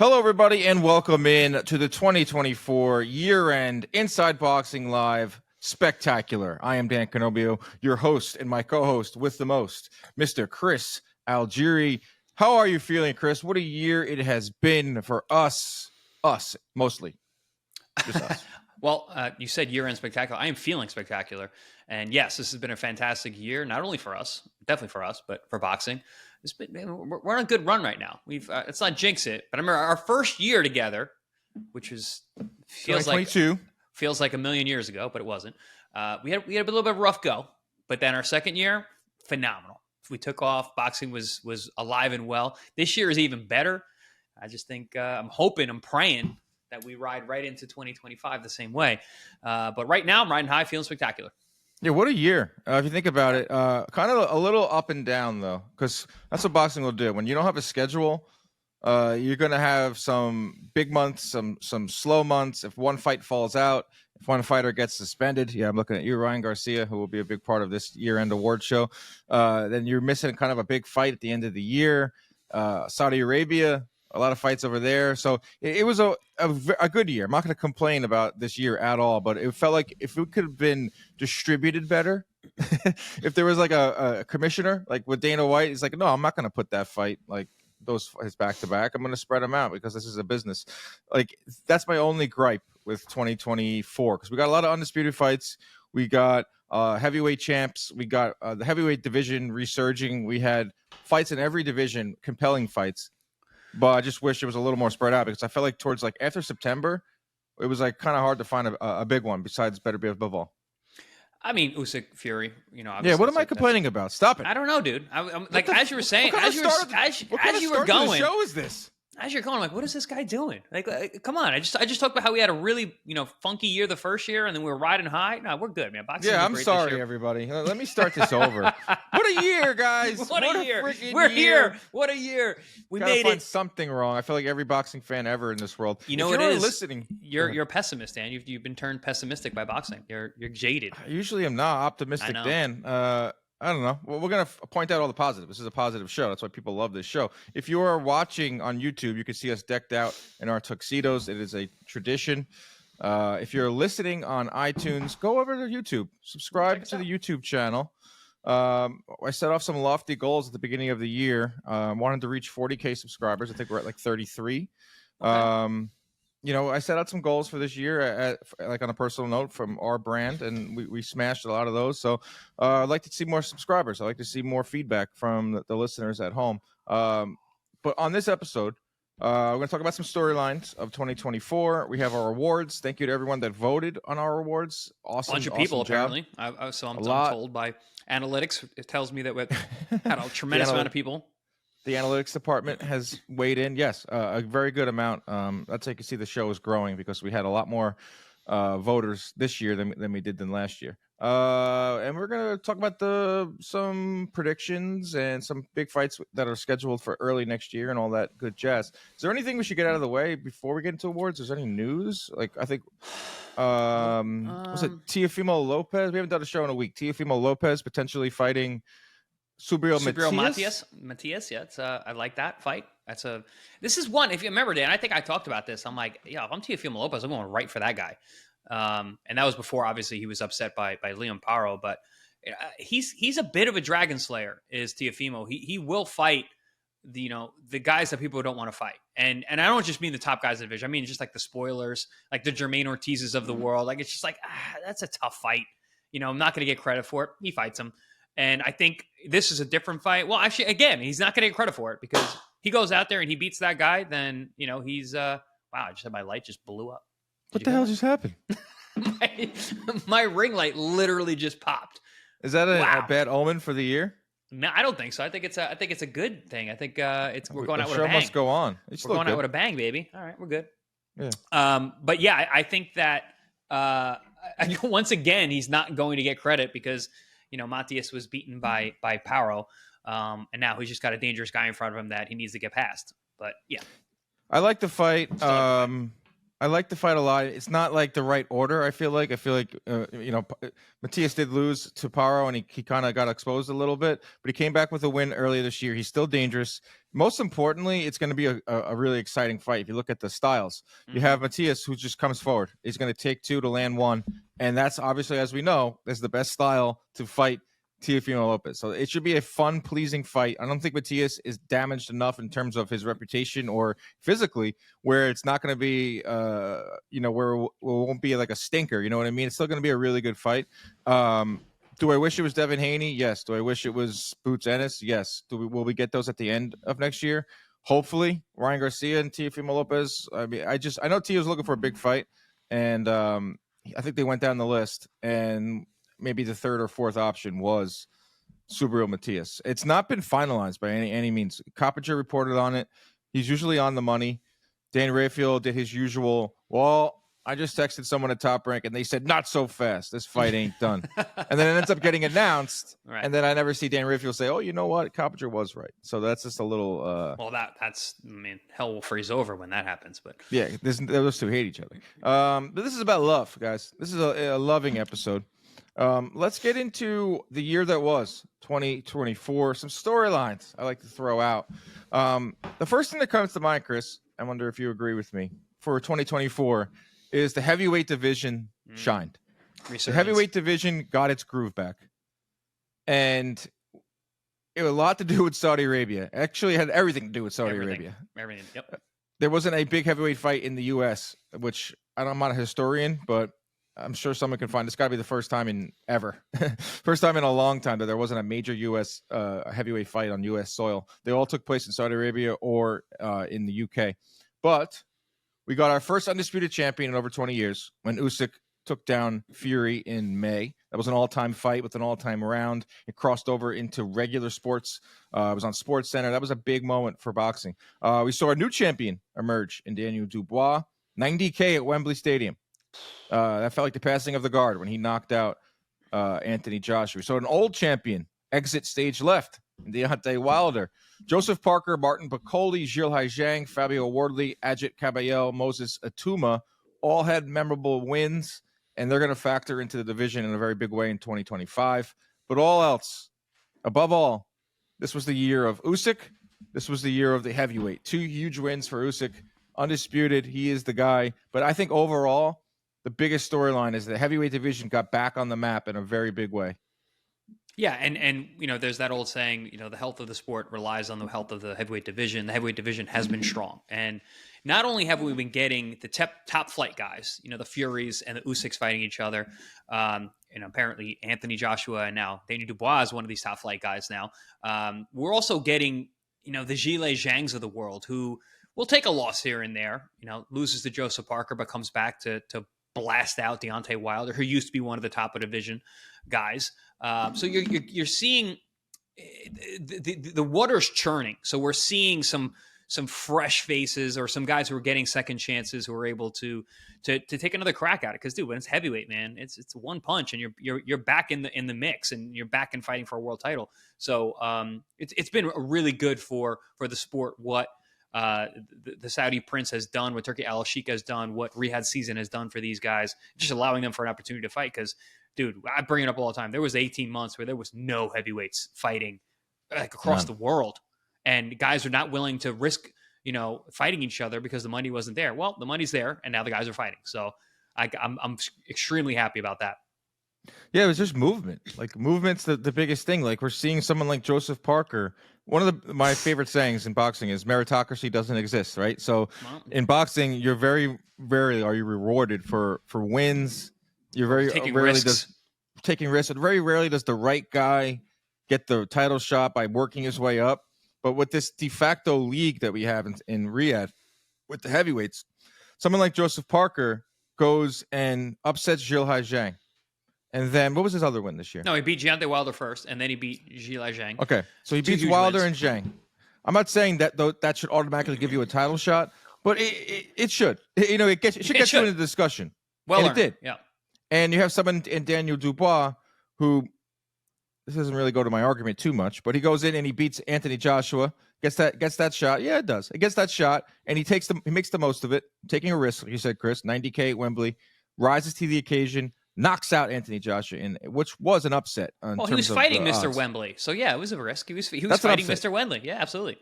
Hello, everybody, and welcome in to the 2024 year-end Inside Boxing Live Spectacular. I am Dan Canobio, your host, and my co-host with the most, Mr. Chris Algieri. How are you feeling, Chris? What a year it has been for us mostly, just us. Well, you said year-end spectacular. I am feeling spectacular. And yes, this has been a fantastic year, not only for us, definitely for us, but for boxing. We're on a good run right now. It's not jinx it, but I remember our first year together, which feels like a million years ago, but it wasn't. We had a little bit of a rough go, but then our second year, phenomenal. We took off. Boxing was alive and well. This year is even better. I just think I'm praying that we ride right into 2025 the same way. But right now, I'm riding high, feeling spectacular. Yeah, what a year. If you think about it, kind of a little up and down, though, because that's what boxing will do. When you don't have a schedule, you're going to have some big months, some slow months. If one fight falls out, if one fighter gets suspended, I'm looking at you, Ryan Garcia, who will be a big part of this year-end award show, then you're missing kind of a big fight at the end of the year. Saudi Arabia, a lot of fights over there. So it was a good year. I'm not going to complain about this year at all, but it felt like if it could have been distributed better, if there was like a commissioner, like with Dana White, he's like, no, I'm not going to put that fight like those fights back to back. I'm going to spread them out because this is a business. Like, that's my only gripe with 2024, because we got a lot of undisputed fights. We got heavyweight champs. We got the heavyweight division resurging. We had fights in every division, compelling fights. But I just wish it was a little more spread out, because I felt like towards like after September, it was like kind of hard to find a big one besides Better Be Bivol. I mean, Usyk, Fury, Yeah, what am I complaining about? Stop it. I don't know, dude. I'm like, as you were saying, as you were going, what show is this? As you're going, I'm like, what is this guy doing? Like, come on. I just talked about how we had a really, funky year the first year, and then we were riding high. No, we're good, man. Boxing. Yeah, I'm sorry, everybody. Let me start this over. What a year, guys! What a year! We're here. What a year! We made find it. Something wrong. I feel like every boxing fan ever in this world. You know what it is? Listening, you're a pessimist, Dan. You've been turned pessimistic by boxing. You're jaded. I usually am not optimistic, Dan. I don't know. Well, we're going to point out all the positive. This is a positive show. That's why people love this show. If you are watching on YouTube, you can see us decked out in our tuxedos. It is a tradition. If you're listening on iTunes, go over to YouTube. Subscribe to the YouTube channel. I set off some lofty goals at the beginning of the year. Wanted to reach 40K subscribers. I think we're at like 33. Okay. I set out some goals for this year, like on a personal note from our brand, and we smashed a lot of those. So I'd like to see more subscribers. I'd like to see more feedback from the listeners at home. But on this episode, we're going to talk about some storylines of 2024. We have our awards. Thank you to everyone that voted on our awards. Awesome. Bunch of people, apparently. I'm told by analytics. It tells me that we had a tremendous amount of people. The analytics department has weighed in. Yes, a very good amount. That's how you can see the show is growing, because we had a lot more voters this year than we did last year. And we're going to talk about some predictions and some big fights that are scheduled for early next year and all that good jazz. Is there anything we should get out of the way before we get into awards? Is there any news? Like, I think, was it Teofimo Lopez? We haven't done a show in a week. Teofimo Lopez potentially fighting Subriel Matias, yeah, I like that fight. This is one. If you remember, Dan, I think I talked about this. I'm like, yeah, if I'm Teofimo Lopez, I'm going right for that guy. And that was before, obviously, he was upset by Liam Paro, but he's a bit of a dragon slayer. Is Teofimo? He will fight the guys that people don't want to fight, and I don't just mean the top guys in the division. I mean just like the spoilers, like the Jermaine Ortizes of the world. Like, it's just like that's a tough fight. I'm not going to get credit for it. He fights him. And I think this is a different fight. Well, actually, again, he's not going to get credit for it, because he goes out there and he beats that guy. Then, he's wow, I just had my light just blew up. What the hell just happened? my ring light literally just popped. Is that a bad omen for the year? No, I don't think so. I think it's a good thing. I think we're going out with a bang. The show must go on. We're going out with a bang, baby. All right, we're good. Yeah. But yeah, I think that once again, he's not going to get credit, because Matias was beaten by Paro, and now he's just got a dangerous guy in front of him that he needs to get past. But yeah, I like the fight. I like the fight a lot. It's not like the right order. I feel like Matias did lose to Paro, and he kind of got exposed a little bit, but he came back with a win earlier this year. He's still dangerous. Most importantly, it's going to be a really exciting fight. If you look at the styles, you have Matias, who just comes forward. He's going to take 2 to land 1, and that's obviously, as we know, is the best style to fight Teofimo Lopez. So it should be a fun, pleasing fight. I don't think Matias is damaged enough in terms of his reputation or physically where it's not going to be, where it won't be like a stinker. You know what I mean? It's still going to be a really good fight. Do I wish it was Devin Haney? Yes. Do I wish it was Boots Ennis? Yes. Will we get those at the end of next year? Hopefully. Ryan Garcia and Teofimo Lopez. I mean, I know Teo's looking for a big fight, and I think they went down the list, and maybe the third or fourth option was Subriel Matias. It's not been finalized by any means. Coppinger reported on it. He's usually on the money. Dan Rayfield did his usual, well, I just texted someone at Top Rank, and they said, not so fast. This fight ain't done. And then it ends up getting announced, right. And then I never see Dan Rayfield say, oh, you know what? Coppinger was right. So that's just a little... well, that's, hell will freeze over when that happens. But yeah, those two hate each other. But this is about love, guys. This is a loving episode. Let's get into the year that was 2024. Some storylines I like to throw out. The first thing that comes to mind, Chris, I wonder if you agree with me, for 2024 is the heavyweight division shined. The heavyweight division got its groove back. And it had a lot to do with Saudi Arabia. Actually, it had everything to do with Saudi Arabia. Everything, yep. There wasn't a big heavyweight fight in the U.S., which I'm not a historian, but I'm sure someone can find. It's got to be the first time in ever. First time in a long time that there wasn't a major U.S. Heavyweight fight on U.S. soil. They all took place in Saudi Arabia or in the U.K. But we got our first undisputed champion in over 20 years when Usyk took down Fury in May. That was an all-time fight with an all-time round. It crossed over into regular sports. It was on Sports Center. That was a big moment for boxing. We saw a new champion emerge in Daniel Dubois. 90K at Wembley Stadium. That felt like the passing of the guard when he knocked out Anthony Joshua. So an old champion exit stage left. Deontay Wilder. Joseph Parker, Martin Piccoli, Gilles Zhang, Fabio Wardley, Ajit Caballel, Moses Atuma all had memorable wins, and they're going to factor into the division in a very big way in 2025. But all else, above all, this was the year of Usyk. This was the year of the heavyweight. 2 huge wins for Usyk. Undisputed, he is the guy. But I think overall, the biggest storyline is the heavyweight division got back on the map in a very big way. Yeah, and there's that old saying, the health of the sport relies on the health of the heavyweight division. The heavyweight division has been strong. And not only have we been getting the top flight guys, the Furies and the Usyks fighting each other, apparently Anthony Joshua and now Daniel Dubois is one of these top flight guys now. We're also getting, the Gilles Zhangs of the world who will take a loss here and there, loses to Joseph Parker, but comes back to blast out Deontay Wilder, who used to be one of the top of division guys. So you're seeing the water's churning. So we're seeing some fresh faces or some guys who are getting second chances who are able to take another crack at it. Because dude, when it's heavyweight, man, it's one punch and you're back in the mix and you're back in fighting for a world title. So it's been really good for the sport. What the Saudi Prince has done, what Turki Al-Sheikh has done, what Riyadh season has done for these guys, just allowing them for an opportunity to fight. Because, dude, I bring it up all the time. There was 18 months where there was no heavyweights fighting across the world, and guys are not willing to risk, fighting each other because the money wasn't there. Well, the money's there, and now the guys are fighting. So I'm extremely happy about that. Yeah, it was just movement. Like, movement's the biggest thing. Like, we're seeing someone like Joseph Parker. One of my favorite sayings in boxing is meritocracy doesn't exist, right? So in boxing, you're very rarely are you rewarded for wins. You're very taking rarely risks. Taking risks. And very rarely does the right guy get the title shot by working his way up. But with this de facto league that we have in Riyadh with the heavyweights, someone like Joseph Parker goes and upsets Gilles Zhang. And then, what was his other win this year? No, he beat Deontay Wilder first, and then he beat Gilles Zhang. Okay, so he beats Wilder and Zhang. I'm not saying that that should automatically give you a title shot, but it should. It should get you into the discussion. Well, and it did. Yeah. And you have someone in Daniel Dubois who this doesn't really go to my argument too much, but he goes in and he beats Anthony Joshua, gets that shot. Yeah, it does. It gets that shot, and he makes the most of it, taking a risk, like you said, Chris. 90K at Wembley, rises to the occasion, knocks out Anthony Joshua, which was an upset. Well, he was fighting Mr. Wembley, so yeah, it was a risk. He was fighting Mr. Wembley. Yeah, absolutely.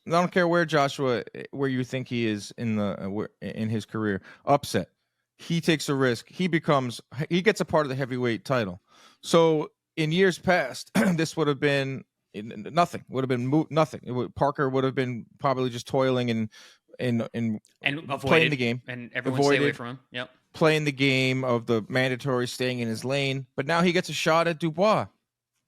I don't care where you think he is in his career. Upset. He takes a risk. He gets a part of the heavyweight title. So in years past, this would have been nothing. Would have been nothing. Parker would have been probably just toiling and playing the game, and everyone stay away from him. Yep. Playing the game of the mandatory, staying in his lane. But now he gets a shot at Dubois.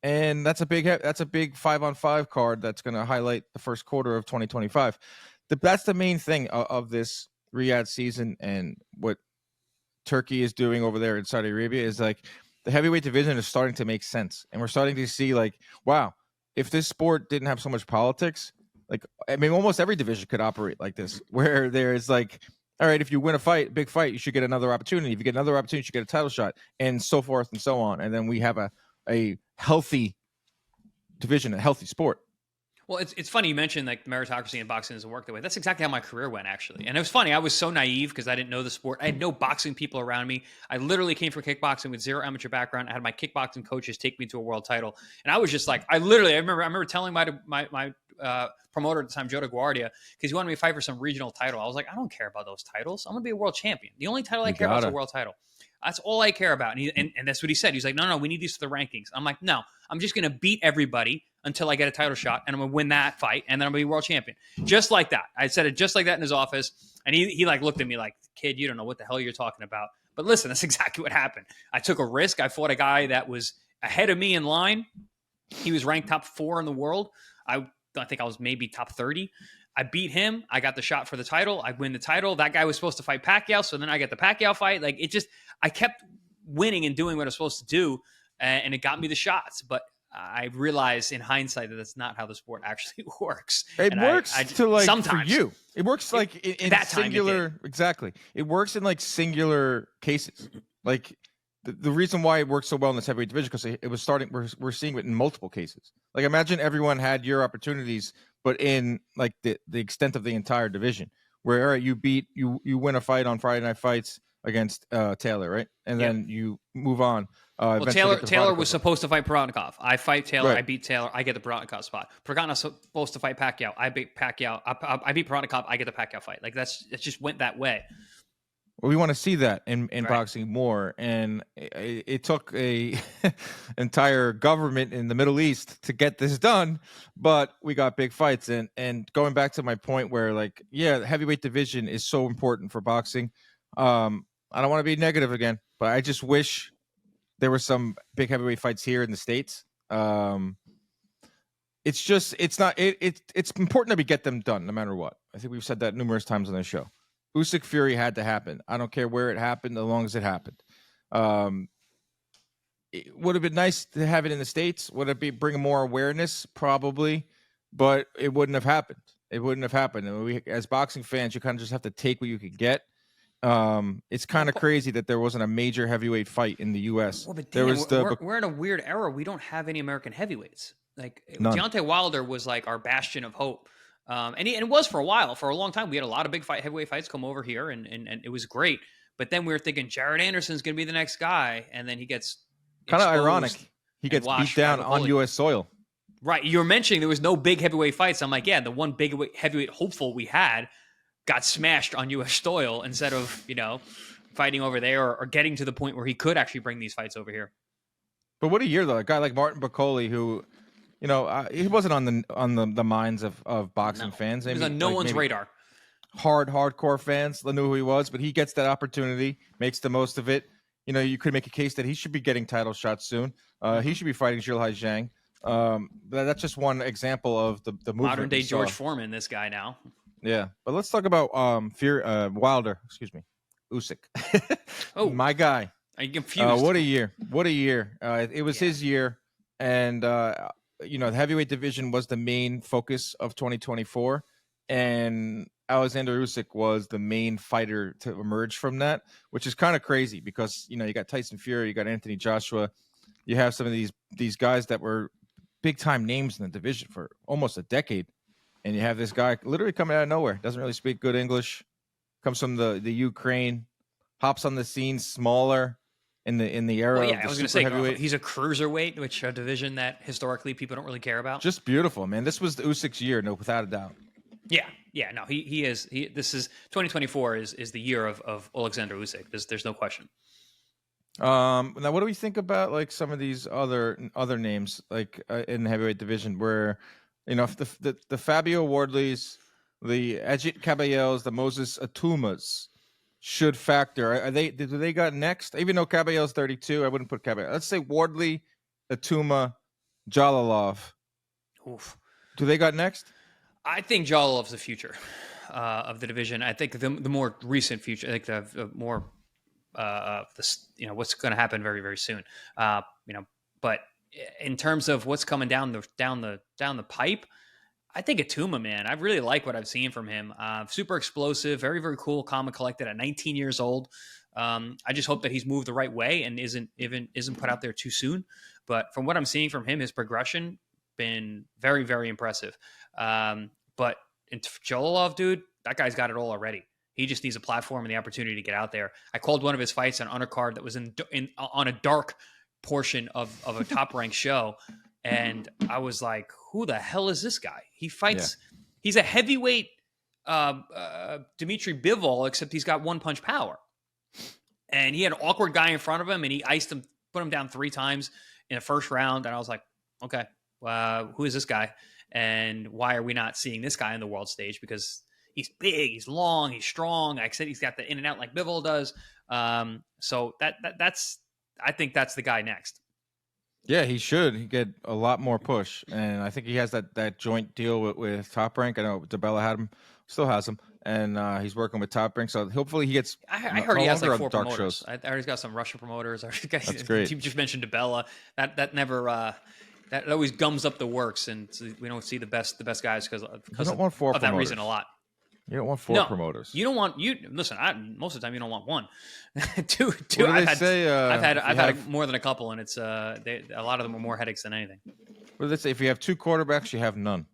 And that's a big 5-on-5 card that's going to highlight the first quarter of 2025. That's the main thing of this Riyadh season, and what Turkey is doing over there in Saudi Arabia is like the heavyweight division is starting to make sense, and we're starting to see like, wow, if this sport didn't have so much politics, like I mean, almost every division could operate like this, where there's like, all right, if you win a big fight, you should get another opportunity. If you get another opportunity, you should get a title shot, and so forth and so on. And then we have a healthy division, a healthy sport. Well, it's funny you mentioned like the meritocracy in boxing doesn't work that way. That's exactly how my career went, actually. And it was funny. I was so naive because I didn't know the sport. I had no boxing people around me. I literally came from kickboxing with zero amateur background. I had my kickboxing coaches take me to a world title, and I was just like, I remember telling my promoter at the time, Joe DeGuardia, because he wanted me to fight for some regional title. I was like, I don't care about those titles. I'm gonna be a world champion. The only title I care about is a world title. That's all I care about. And that's what he said. He's like, no, we need these for the rankings. I'm like, no, I'm just going to beat everybody until I get a title shot, and I'm going to win that fight, and then I'm going to be world champion. Just like that. I said it just like that in his office, and he like looked at me like, kid, you don't know what the hell you're talking about. But listen, that's exactly what happened. I took a risk. I fought a guy that was ahead of me in line. He was ranked top 4 in the world. I think I was maybe top 30. I beat him. I got the shot for the title. I win the title. That guy was supposed to fight Pacquiao, so then I get the Pacquiao fight. Like I kept winning and doing what I was supposed to do, and it got me the shots. But I realized in hindsight that that's not how the sport actually works. It works sometimes for you. It works like in that singular. Exactly. It works in like singular cases. Like the reason why it works so well in this heavyweight division because it was starting. We're seeing it in multiple cases. Like imagine everyone had your opportunities, but in like the extent of the entire division, where all right, you win a fight on Friday Night Fights against Taylor, right? And then you move on. Well, Taylor was supposed to fight Provodnikov. I fight Taylor. Right. I beat Taylor. I get the Provodnikov spot. Pragano's supposed to fight Pacquiao. I beat Pacquiao. I beat Provodnikov. I get the Pacquiao fight. Like it just went that way. Well, we want to see that in boxing more, and it took a entire government in the Middle East to get this done, but we got big fights. And going back to my point where, like, yeah, the heavyweight division is so important for boxing. I don't want to be negative again, but I just wish there were some big heavyweight fights here in the States. It's important that we get them done no matter what. I think we've said that numerous times on the show. Usyk Fury had to happen. I don't care where it happened, as long as it happened. It would have been nice to have it in the States. Would it bring more awareness? Probably, but it wouldn't have happened. It wouldn't have happened. And we, as boxing fans, you kind of just have to take what you could get. It's kind of crazy that there wasn't a major heavyweight fight in the U.S. Well, but Dan, we're in a weird era. We don't have any American heavyweights. Like Deontay Wilder was like our bastion of hope. And it was for a while. For a long time, we had a lot of big heavyweight fights come over here, and it was great. But then we were thinking Jared Anderson's going to be the next guy, and then he gets kind of ironic. He gets beat down on U.S. soil. Right. You were mentioning there was no big heavyweight fights. I'm like, yeah, the one big heavyweight hopeful we had got smashed on U.S. soil instead of fighting over there or getting to the point where he could actually bring these fights over here. But what a year though! A guy like Martin Bakole, who. He wasn't on the minds of boxing fans. He was on no one's radar. Hardcore fans knew who he was, but he gets that opportunity, makes the most of it. You could make a case that he should be getting title shots soon. He should be fighting Zhilhai Zhang. That's just one example of the movement. Modern day George Foreman, this guy now. Yeah, but let's talk about Wilder. Excuse me, Usyk. Oh, my guy. Are you confused? What a year! What a year! It was his year, and. The heavyweight division was the main focus of 2024, and Alexander Usyk was the main fighter to emerge from that, which is kind of crazy because, you got Tyson Fury, you got Anthony Joshua, you have some of these these guys that were big time names in the division for almost a decade, and you have this guy literally coming out of nowhere, doesn't really speak good English, comes from the Ukraine, hops on the scene, smaller in the era Well, yeah, of the I was going to super say heavyweight. he's a cruiserweight, which a division that historically people don't really care about. Just beautiful, man. This was the Usyk's year, no, without a doubt. Yeah, no, he is. This is 2024 is the year of Alexander Usyk. There's no question. Now, what do we think about like some of these other names, like in the heavyweight division, where if the Fabio Wardleys, the Ajit Caballeros, the Moses Atumas should factor? Are they? Do they got next? Even though Caballero's 32, I wouldn't put Caballero. Let's say Wardley, Atuma, Jalalov. Oof. Do they got next? I think Jalolov's the future of the division. I think the more recent future, I think the more what's going to happen very, very soon. But in terms of what's coming down the pipe, I think Atuma, man, I really like what I've seen from him. Super explosive, very, very cool, calm and collected at 19 years old. I just hope that he's moved the right way and isn't put out there too soon. But from what I'm seeing from him, his progression been very, very impressive. But in Jololov, dude, that guy's got it all already. He just needs a platform and the opportunity to get out there. I called one of his fights an undercard that was on a dark portion of a top ranked show, and I was like, "Who the hell is this guy?" He fights. Yeah. He's a heavyweight Dmitry Bivol, except he's got one punch power. And he had an awkward guy in front of him, and he iced him, put him down 3 times in the first round. And I was like, "Okay, who is this guy? And why are we not seeing this guy on the world stage? Because he's big, he's long, he's strong. Like I said, he's got the in and out like Bivol does. So that's I think that's the guy next. Yeah, he should get a lot more push, and I think he has that joint deal with Top Rank. I know DeBella had him, still has him, and he's working with Top Rank. So hopefully he gets. I heard he has like 4 dark promoters. Shows. I heard he's got some Russian promoters. That's great. You just mentioned DeBella. That never. That always gums up the works, and we don't see the best guys because of that reason a lot. You don't want 4 promoters. You don't want listen. Most of the time, you don't want 1, 2. I've had more than a couple, and it's a lot of them are more headaches than anything. What do they say? If you have 2 quarterbacks, you have none.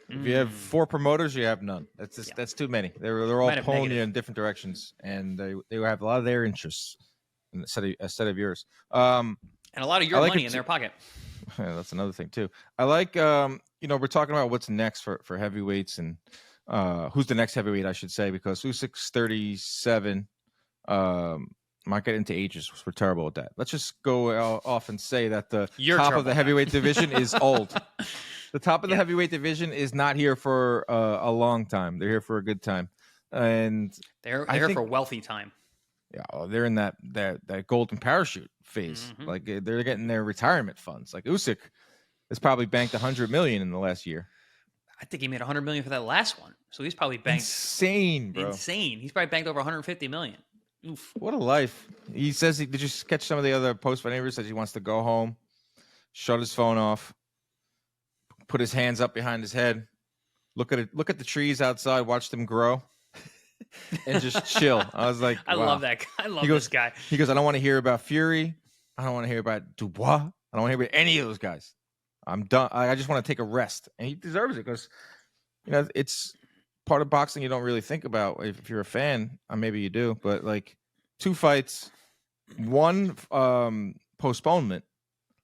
If you have 4 promoters, you have none. That's too many. They're all pulling you in different directions, and they have a lot of their interests instead of yours. And a lot of your money in their pocket. Yeah, that's another thing too. I like we're talking about what's next for heavyweights and who's the next heavyweight, I should say, because Usyk's 37. Might get into ages. We're terrible at that. Let's just go off and say that the top of the heavyweight division is old. The top of the heavyweight division is not here for a long time. They're here for a good time, and they're here for wealthy time. Yeah, they're in that golden parachute phase. Mm-hmm. Like they're getting their retirement funds. Like Usyk has probably banked $100 million in the last year. I think he made $100 million for that last one. So he's probably banked insane, bro. Insane. He's probably banked over $150 million. Oof. What a life. He says did you catch some of the other post-fight interviews? Says he wants to go home, shut his phone off, put his hands up behind his head, look at the trees outside, watch them grow. And just chill. I was like, I love that guy. I love this guy. He goes, I don't want to hear about Fury. I don't want to hear about Dubois. I don't want to hear about any of those guys. I'm done. I just want to take a rest. And he deserves it because, it's part of boxing you don't really think about. If you're a fan, maybe you do. But, 2 fights, 1 postponement.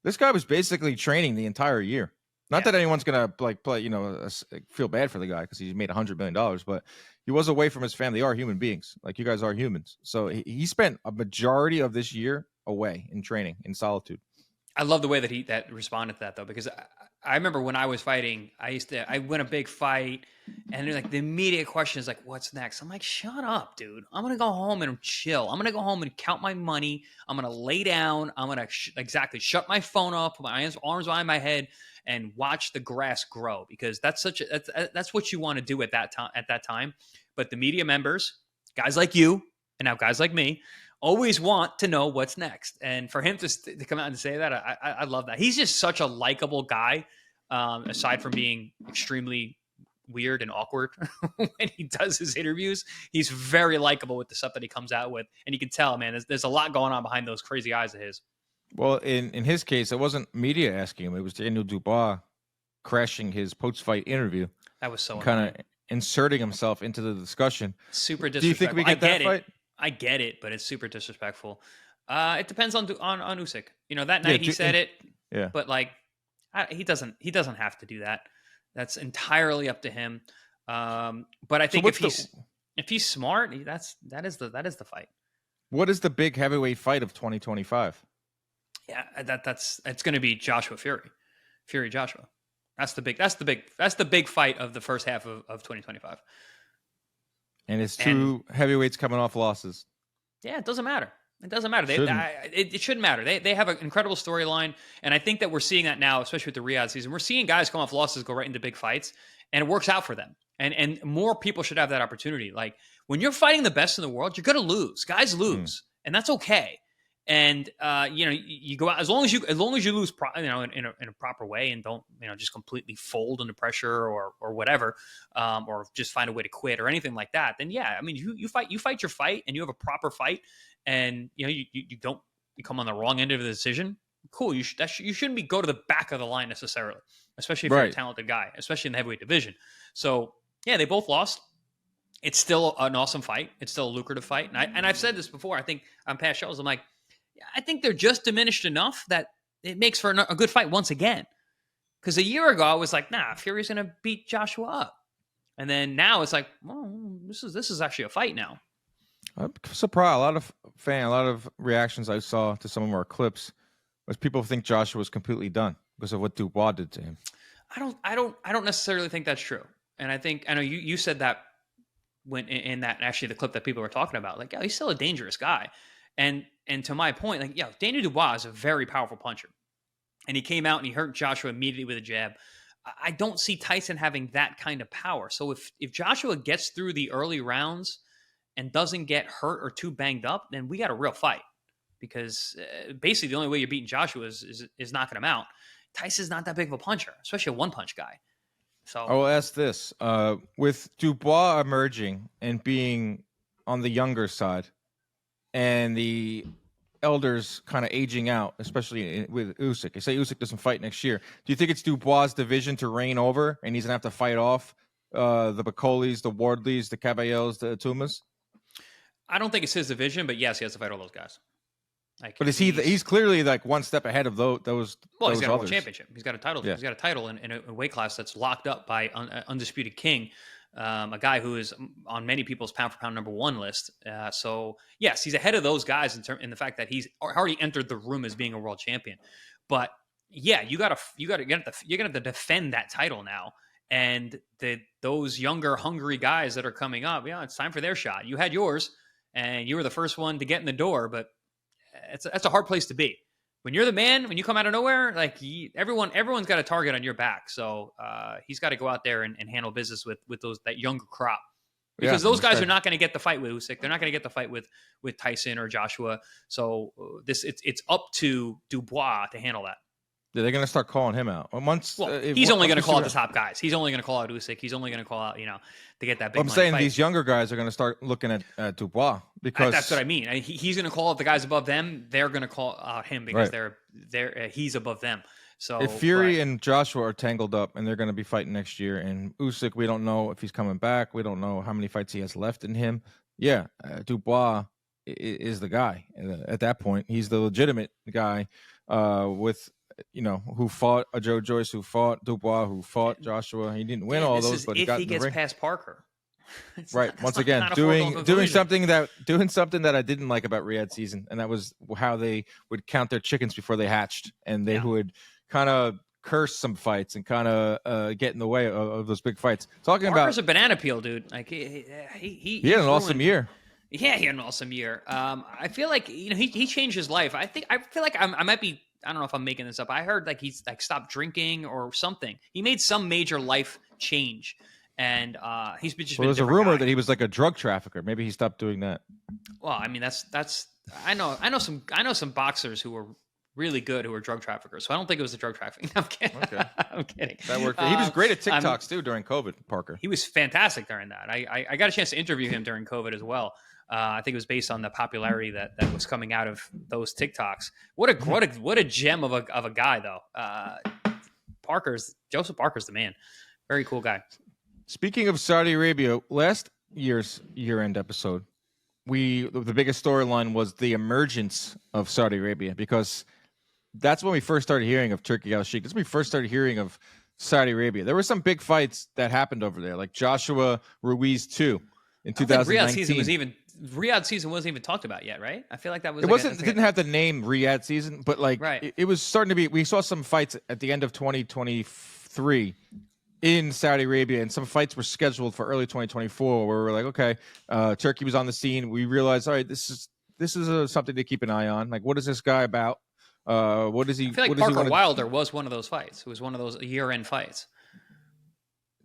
This guy was basically training the entire year. Not that anyone's going to, play, feel bad for the guy because he made $100 million. But he was away from his family. They are human beings. Like, you guys are humans. So he spent a majority of this year away in training, in solitude. I love the way that he responded to that, though, because I remember when I was fighting, I win a big fight, and the immediate question is what's next? I'm like, shut up, dude. I'm going to go home and chill. I'm going to go home and count my money. I'm going to lay down. I'm going to shut my phone off, put my arms behind my head, and watch the grass grow, because that's what you want to do at that time. But the media members, guys like you, and now guys like me, always want to know what's next. And for him to come out and say that, I love that. He's just such a likable guy, aside from being extremely weird and awkward when he does his interviews. He's very likable with the stuff that he comes out with. And you can tell, man, there's a lot going on behind those crazy eyes of his. Well, in his case, it wasn't media asking him; it was Daniel Dubois crashing his post-fight interview, That was so kind annoying. of inserting himself into the discussion. Super Do you think disrespectful. we get that fight? I get it, but it's super disrespectful. It depends on Usyk. You know, that Yeah, night he said it, yeah. but like he doesn't have to do that. That's entirely up to him. But I think if he's smart, that is the fight. What is the big heavyweight fight of 2025? Yeah, it's going to be Joshua Fury Joshua. That's the big fight of the first half of 2025. And it's two heavyweights coming off losses. Yeah, it doesn't matter. It doesn't matter. It shouldn't matter. They have an incredible storyline, and I think that we're seeing that now, especially with the Riyadh season. We're seeing guys come off losses go right into big fights, and it works out for them. And more people should have that opportunity. Like when you're fighting the best in the world, you're going to lose. Guys lose, and that's okay. And you go out as long as you lose, in a proper way, and don't just completely fold under pressure or whatever, or just find a way to quit or anything like that. Then yeah, I mean you fight your fight, and you have a proper fight, and you don't come on the wrong end of the decision. Cool, you shouldn't be go to the back of the line necessarily, especially if you're a talented guy, especially in the heavyweight division. So yeah, they both lost. It's still an awesome fight. It's still a lucrative fight, and I've said this before. I think on past shows, I'm like, I think they're just diminished enough that it makes for a good fight once again. Because a year ago, I was like, nah, Fury's going to beat Joshua up. And then now it's like, well, this is actually a fight now. I'm surprised. A lot of reactions I saw to some of our clips was people think Joshua was completely done because of what Dubois did to him. I don't necessarily think that's true. And I know you said that when in that actually the clip that people were talking about, like, yeah, he's still a dangerous guy. And to my point, like, yeah, Daniel Dubois is a very powerful puncher. And he came out and he hurt Joshua immediately with a jab. I don't see Tyson having that kind of power. So if Joshua gets through the early rounds and doesn't get hurt or too banged up, then we got a real fight. Because basically the only way you're beating Joshua is knocking him out. Tyson's not that big of a puncher, especially a one-punch guy. So I will ask this. With Dubois emerging and being on the younger side, and the elders kind of aging out, especially with Usyk. They say Usyk doesn't fight next year. Do you think it's Dubois' division to reign over, and he's going to have to fight off the Bacolis, the Wardleys, the Caballos, the Tumas? I don't think it's his division, but yes, he has to fight all those guys. Like, but he's clearly like one step ahead of those. Well, he's got others. a world championship. He's got a title. Yeah. He's got a title in a weight class that's locked up by Undisputed King. A guy who is on many people's pound for pound number one list. So yes, he's ahead of those guys in the fact that he's already entered the room as being a world champion. But yeah, you're gonna have to defend that title now. And those younger, hungry guys that are coming up, yeah, it's time for their shot. You had yours, and you were the first one to get in the door, but that's a hard place to be. When you're the man, when you come out of nowhere, like everyone's got a target on your back. So he's got to go out there and handle business with that younger crop, because those guys are not going to get the fight with Usyk. They're not going to get the fight with Tyson or Joshua. So it's up to Dubois to handle that. Yeah, they're going to start calling him out. He's only going to call out the top guys. He's only going to call out Usyk. He's only going to call out, to get that big I'm saying fight. These younger guys are going to start looking at Dubois, because that's what I mean. He's going to call out the guys above them. They're going to call out him because he's above them. So if Fury and Joshua are tangled up and they're going to be fighting next year, and Usyk, we don't know if he's coming back. We don't know how many fights he has left in him. Yeah, Dubois is the guy. At that point, he's the legitimate guy with – who fought Joe Joyce, who fought Dubois, who fought Joshua. He didn't win all those, but he got he gets past Parker. Once again, doing something that I didn't like about Riyadh season, and that was how they would count their chickens before they hatched, and they would kind of curse some fights and kind of get in the way of those big fights. Parker's a banana peel, dude. Like he had an awesome year. Yeah, he had an awesome year. I feel like he changed his life. I feel like I might be. I don't know if I'm making this up. I heard like he's like stopped drinking or something. He made some major life change, and he's just been. There's a rumor that he was like a drug trafficker. Maybe he stopped doing that. Well, I mean that's. I know some boxers who were really good who are drug traffickers. So I don't think it was the drug trafficking. I'm kidding. Okay. I'm kidding. That worked. He was great at TikToks too during COVID, Parker. He was fantastic during that. I got a chance to interview him during COVID as well. I think it was based on the popularity that was coming out of those TikToks. What a gem of a guy though. Joseph Parker's the man. Very cool guy. Speaking of Saudi Arabia, last year's year-end episode, the biggest storyline was the emergence of Saudi Arabia, because that's when we first started hearing of Turkey al-Sheikh. That's when we first started hearing of Saudi Arabia. There were some big fights that happened over there, like Joshua Ruiz 2 in 2019. Riyadh season wasn't even talked about yet, right? I feel like that was. It didn't have the name Riyadh season, but like right. it was starting to be. We saw some fights at the end of 2023 in Saudi Arabia, and some fights were scheduled for early 2024. Where we're like, okay, Turkey was on the scene. We realized, all right, this is something to keep an eye on. Like, what is this guy about? What is he? I feel like Parker Wilder was one of those fights. It was one of those year-end fights.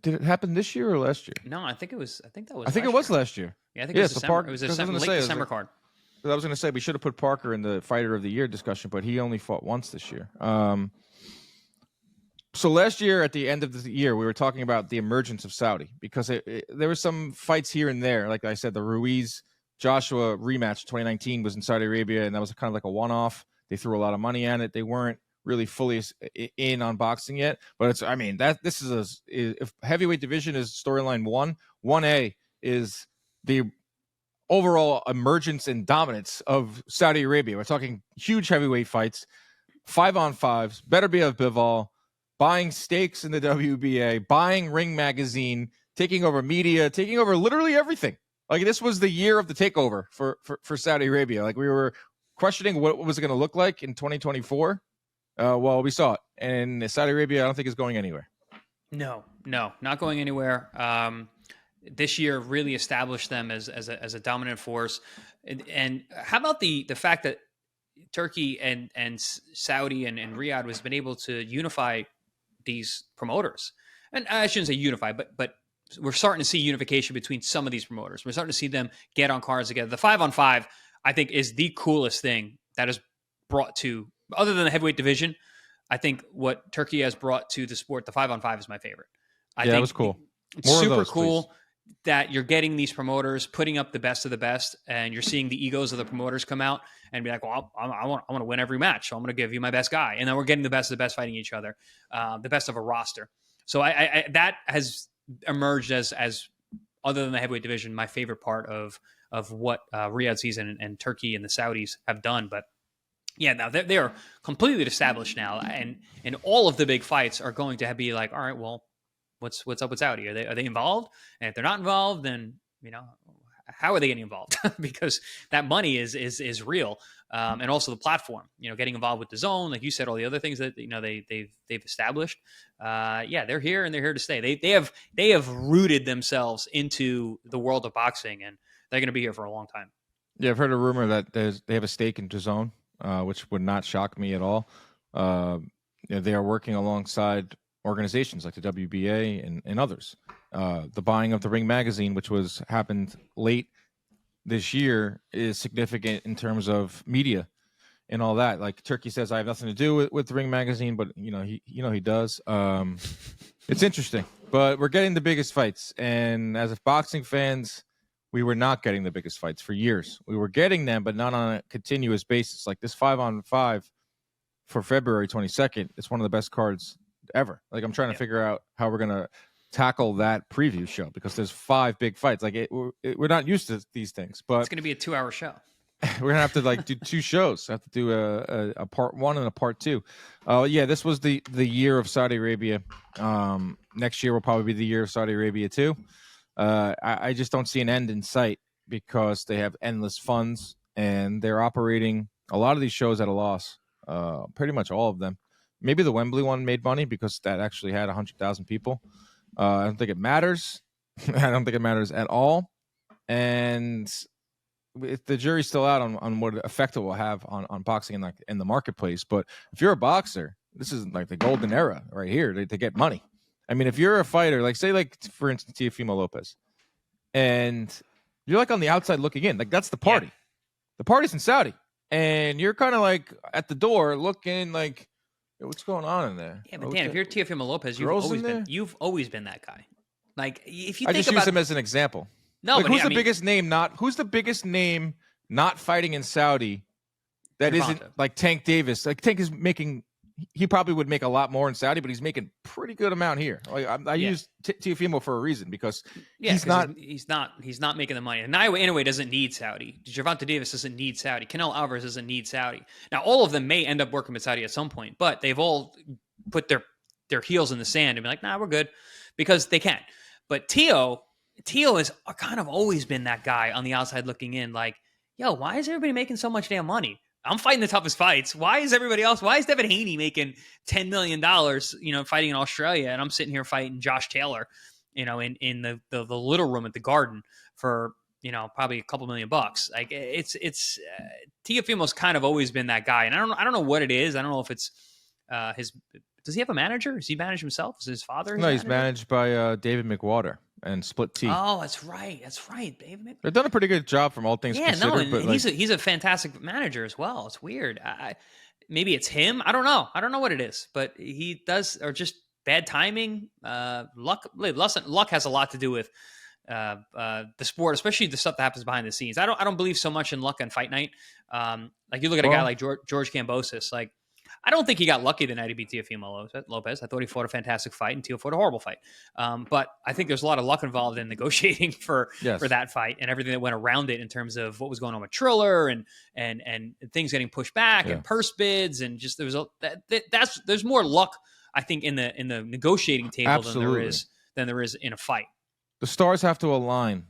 Did it happen this year or last year? No, I think it was. I think it was last year. Yeah, I think it was December. It was a late December card. I was going to say we should have put Parker in the Fighter of the Year discussion, but he only fought once this year. So last year, at the end of the year, we were talking about the emergence of Saudi, because there were some fights here and there. Like I said, the Ruiz Joshua rematch 2019 was in Saudi Arabia, and that was kind of like a one-off. They threw a lot of money on it. They weren't really fully in on boxing yet, but if heavyweight division is storyline 1A is the overall emergence and dominance of Saudi Arabia. We're talking huge heavyweight fights, 5-on-5s, better be of Bivol, buying stakes in the WBA, buying Ring Magazine, taking over media, taking over literally everything. Like, this was the year of the takeover for Saudi Arabia. Like, we were questioning what was it going to look like in 2024. Well, we saw it, and Saudi Arabia, I don't think, is going anywhere. No, not going anywhere. This year really established them as a dominant force. And how about the fact that Turkey and Saudi and Riyadh has been able to unify these promoters? And I shouldn't say unify, but we're starting to see unification between some of these promoters. We're starting to see them get on cards together. The 5-on-5, I think, is the coolest thing that is brought to, other than the heavyweight division. I think what Turkey has brought to the sport, the 5-on-5 is my favorite. I think that was cool. It's super cool, please, that you're getting these promoters putting up the best of the best, and you're seeing the egos of the promoters come out and be like, well, I want to win every match, so I'm going to give you my best guy. And then we're getting the best of the best fighting each other, the best of a roster. So I that has emerged as other than the heavyweight division, my favorite part of what Riyadh season and Turkey and the Saudis have done. But yeah, now they are completely established now, and all of the big fights are going to be like, all right, well, what's up with Saudi? Are they involved? And if they're not involved, then how are they getting involved? Because that money is real, and also the platform. Getting involved with the zone, like you said, all the other things that they've established. They're here and they're here to stay. They have rooted themselves into the world of boxing, and they're going to be here for a long time. Yeah, I've heard a rumor that they have a stake in DAZN, which would not shock me at all. They are working alongside organizations like the WBA and others. The buying of the Ring Magazine, which happened late this year, is significant in terms of media and all that. Like, Turkey says, I have nothing to do with the Ring Magazine, but he does. It's interesting, but we're getting the biggest fights. And as boxing fans, we were not getting the biggest fights for years. We were getting them, but not on a continuous basis. Like this 5-on-5 for February 22nd, it's one of the best cards ever. Like, I'm trying to figure out how we're going to tackle that preview show, because there's 5 big fights. Like, we're not used to these things, but it's going to be a 2-hour show. We're going to have to do 2 shows. Have to do a part 1 and a part 2. This was the year of Saudi Arabia. Next year will probably be the year of Saudi Arabia too. I just don't see an end in sight, because they have endless funds and they're operating a lot of these shows at a loss. Pretty much all of them. Maybe the Wembley one made money because that actually had 100,000 people. I don't think it matters. I don't think it matters at all. And the jury's still out on what effect it will have on boxing in the marketplace. But if you're a boxer, this is like the golden era right here to get money. I mean, if you're a fighter, like for instance, Teofimo Lopez, and you're like on the outside looking in, like that's the party. Yeah. The party's in Saudi, and you're kind of like at the door looking like, "Hey, what's going on in there?" Yeah, but Dan, if you're Teofimo Lopez, you've always been that guy. Like if you I think just use about him as an example. no, Like, but who's I the mean, biggest name not fighting in Saudi that isn't Gervonta. like Tank Davis? Like Tank is making, he probably would make a lot more in Saudi, but he's making pretty good amount here. Like I Yeah. use Teofimo for a reason because Yeah, he's not. he's not making the money. And Naoya anyway doesn't need Saudi. Gervonta Davis doesn't need Saudi. Canelo Alvarez doesn't need Saudi. Now all of them may end up working with Saudi at some point, but they've all put their heels in the sand and be like, nah, we're good, because they can. But Teo has kind of always been that guy on the outside looking in, like, yo, why is everybody making so much damn money? I'm fighting the toughest fights. Why is everybody else? Why is Devin Haney making $10 million, fighting in Australia, and I'm sitting here fighting Josh Taylor, in the little room at the Garden for, probably a couple $1 million. Like it's Teofimo's kind of always been that guy, and I don't know what it is. I don't know if it's his. Does he have a manager? Does he manage himself? Is his father? No, he's managed by David McWater and Split T. Oh, that's right. David. They've done a pretty good job from all things considered. And he's a fantastic manager as well. It's weird. Maybe it's him. I don't know. I don't know what it is, but he does, or just bad timing. Luck has a lot to do with the sport, especially the stuff that happens behind the scenes. I don't believe so much in luck on fight night. Like you look at a guy like George Kambosos, like, I don't think he got lucky the night he beat Teofimo Lopez. I thought he fought a fantastic fight, and Teo fought a horrible fight. But I think there's a lot of luck involved in negotiating for that fight and everything that went around it in terms of what was going on with Triller and things getting pushed back and purse bids, and just there's more luck, I think, in the negotiating table than there is in a fight. The stars have to align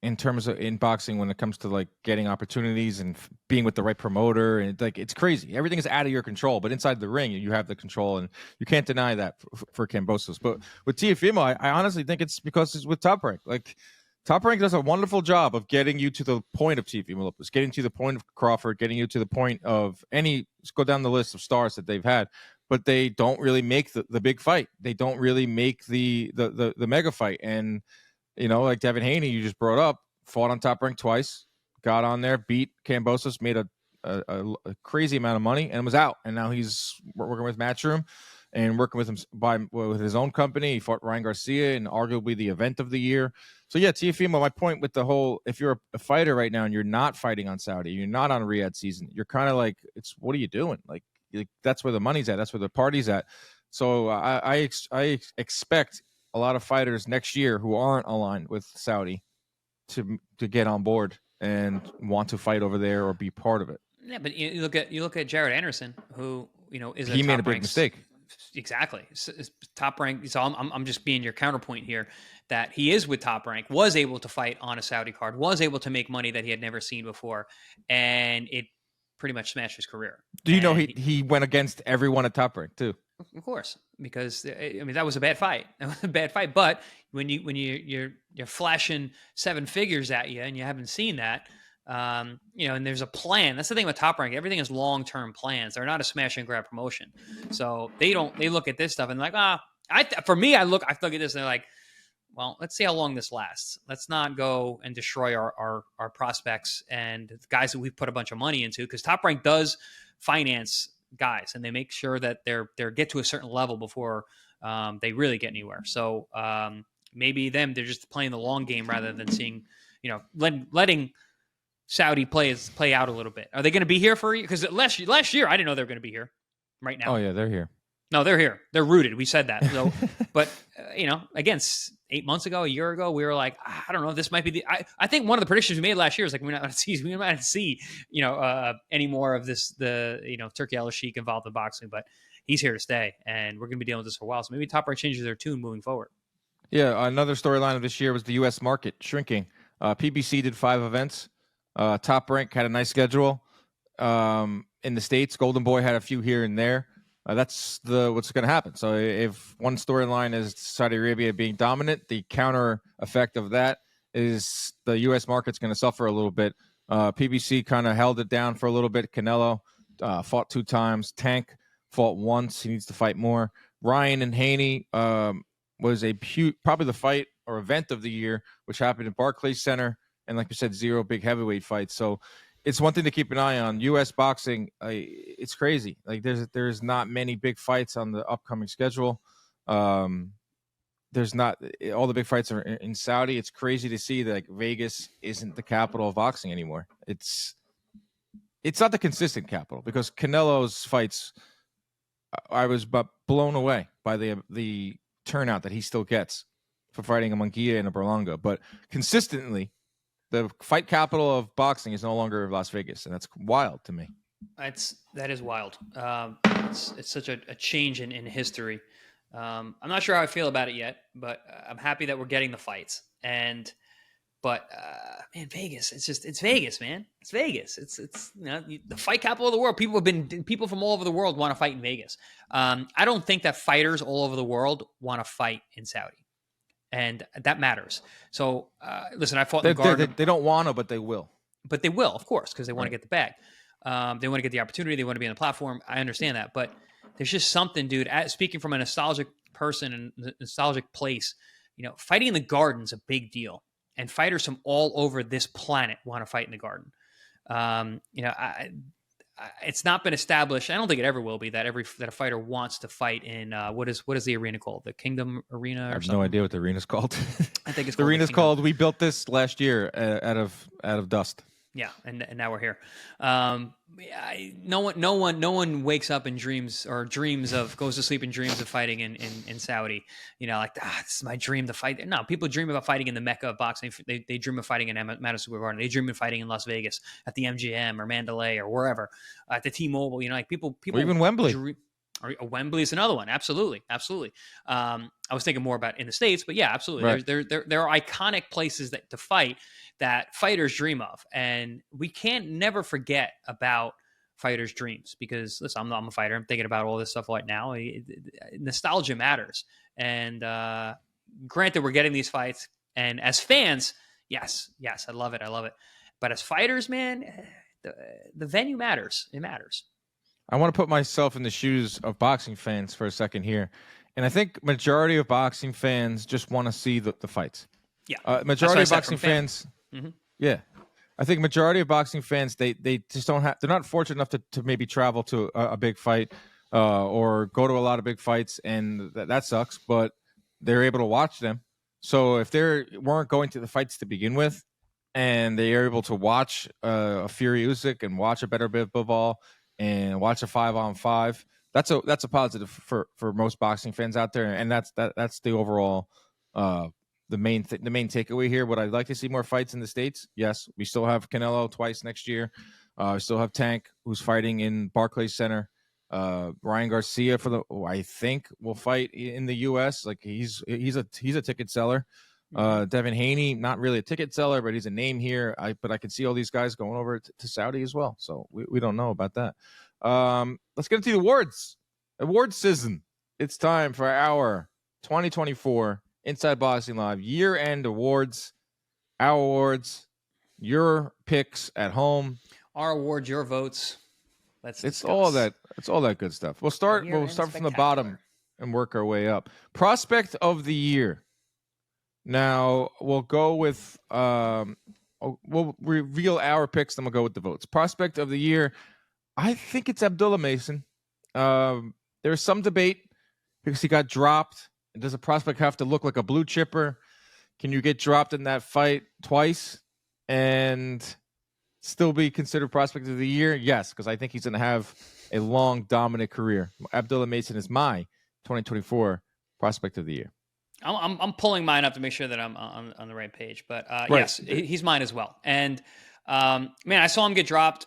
in terms of in boxing when it comes to like getting opportunities and being with the right promoter, and like it's crazy. Everything is out of your control, but inside the ring you have the control, and you can't deny that for Kambosos. But with Teofimo, I honestly think it's because it's with Top Rank. Like Top Rank does a wonderful job of getting you to the point of Teofimo Lopez, getting to the point of Crawford, getting you to the point of just go down the list of stars that they've had. But they don't really make the big fight. They don't really make the mega fight. And like Devin Haney, you just brought up, fought on Top Rank twice, got on there, beat Kambosos, made a crazy amount of money, and was out. And now he's working with Matchroom and working with him with his own company. He fought Ryan Garcia in arguably the event of the year. So yeah, Teofimo, my point with the whole, if you're a fighter right now and you're not fighting on Saudi, you're not on Riyadh season, you're kind of like, what are you doing? Like that's where the money's at. That's where the party's at. So I expect a lot of fighters next year who aren't aligned with Saudi to get on board and want to fight over there or be part of it. Yeah, but you look at Jared Anderson, who is he made a big mistake. Exactly, Top Rank. So I'm just being your counterpoint here, that he is with Top Rank, was able to fight on a Saudi card, was able to make money that he had never seen before, and it pretty much smashed his career. Do you know he went against everyone at Top Rank too? Of course, because I mean that was a bad fight. That was a bad fight. But when you're flashing seven figures at you and you haven't seen that, and there's a plan. That's the thing with Top Rank. Everything is long-term plans. They're not a smash and grab promotion. So they look at this stuff and like, I look at this and they're like, well, let's see how long this lasts. Let's not go and destroy our prospects and the guys that we've put a bunch of money into, because Top Rank does finance guys, and they make sure that they're get to a certain level before they really get anywhere. So maybe they're just playing the long game rather than seeing, letting Saudi play out a little bit. Are they going to be here for you? Because last year I didn't know they were going to be here. Right now, oh yeah, they're here. No, they're here. They're rooted. We said that. So, but again, 8 months ago, a year ago, we were like, I don't know. This might be I think one of the predictions we made last year is like we might not see any more of this Turkey Al-Sheikh involved in boxing, but he's here to stay, and we're going to be dealing with this for a while. So maybe Top Rank changes their tune moving forward. Yeah, another storyline of this year was the U.S. market shrinking. PBC did 5 events. Top Rank had a nice schedule in the States. Golden Boy had a few here and there. That's what's going to happen. So if one storyline is Saudi Arabia being dominant, the counter effect of that is the U.S. market's going to suffer a little bit. PBC kind of held it down for a little bit. Canelo fought 2 times. Tank fought once. He needs to fight more. Ryan and Haney was probably the fight or event of the year, which happened at Barclays Center. And like you said, 0 big heavyweight fights. So it's one thing to keep an eye on. U.S. boxing, it's crazy. Like there's not many big fights on the upcoming schedule. There's not all the big fights are in Saudi. It's crazy to see that like Vegas isn't the capital of boxing anymore. It's not the consistent capital because Canelo's fights, I was blown away by the turnout that he still gets for fighting a Munguia and a Berlanga. But consistently, the fight capital of boxing is no longer Las Vegas, and that's wild to me. That is wild. It's such a change in history. I'm not sure how I feel about it yet, but I'm happy that we're getting the fights. But man, Vegas, it's Vegas, man. It's Vegas. It's the fight capital of the world. People from all over the world want to fight in Vegas. I don't think that fighters all over the world want to fight in Saudi, and that matters. So listen, I fought in the Garden. They don't want to, but they will. But they will, of course, because they want to get the bag. They want to get the opportunity. They want to be on the platform. I understand that, but there's just something, dude. Speaking from a nostalgic person and nostalgic place, fighting in the Garden's a big deal. And fighters from all over this planet want to fight in the Garden. It's not been established. I don't think it ever will be that a fighter wants to fight in what is the arena called? The Kingdom Arena? I have no idea what the arena's called. I think it's the arena's called. We built this last year out of dust. Yeah, and now we're here. No one wakes up and dreams of goes to sleep and dreams of fighting in Saudi. This is my dream to fight. No, people dream about fighting in the Mecca of boxing. They dream of fighting in Madison Square Garden. They dream of fighting in Las Vegas at the MGM or Mandalay or wherever at the T-Mobile. People or even Wembley. Wembley is another one. Absolutely. I was thinking more about in the States, but yeah, absolutely. Right. There are iconic places to fight that fighters dream of, and we can't never forget about fighters' dreams because listen, I'm a fighter. I'm thinking about all this stuff right now. Nostalgia matters, and granted, we're getting these fights, and as fans, yes, I love it. But as fighters, man, the venue matters. It matters. I want to put myself in the shoes of boxing fans for a second here. And I think majority of boxing fans just want to see the fights. Yeah. Majority of boxing fans. Mm-hmm. Yeah. I think majority of boxing fans, they just don't have, they're not fortunate enough to maybe travel to a big fight or go to a lot of big fights. And that sucks, but they're able to watch them. So if they weren't going to the fights to begin with, and they are able to watch a Fury Usyk and watch a Better Bivol and watch a 5-on-5, that's a positive for most boxing fans out there, and that's the overall the main takeaway here. Would I like to see more fights in the States? Yes, we still have Canelo twice next year. We still have Tank, who's fighting in Barclays Center. Ryan Garcia I think will fight in the U.S. Like he's a ticket seller. Devin Haney, not really a ticket seller, but he's a name here. But I can see all these guys going over to Saudi as well. So we don't know about that. Let's get into the awards. Awards season. It's time for our 2024 Inside Boxing Live year-end awards. Our awards, your picks at home. Our awards, your votes. It's all that good stuff. We'll start from the bottom and work our way up. Prospect of the year. Now we'll go with we'll reveal our picks, then we'll go with the votes. Prospect of the year, I think it's Abdullah Mason. There's some debate because he got dropped. Does a prospect have to look like a blue chipper? Can you get dropped in that fight twice and still be considered prospect of the year? Yes, because I think he's going to have a long, dominant career. Abdullah Mason is my 2024 prospect of the year. I'm pulling mine up to make sure that I'm on the right page, but right. Yes, he's mine as well. And man, I saw him get dropped,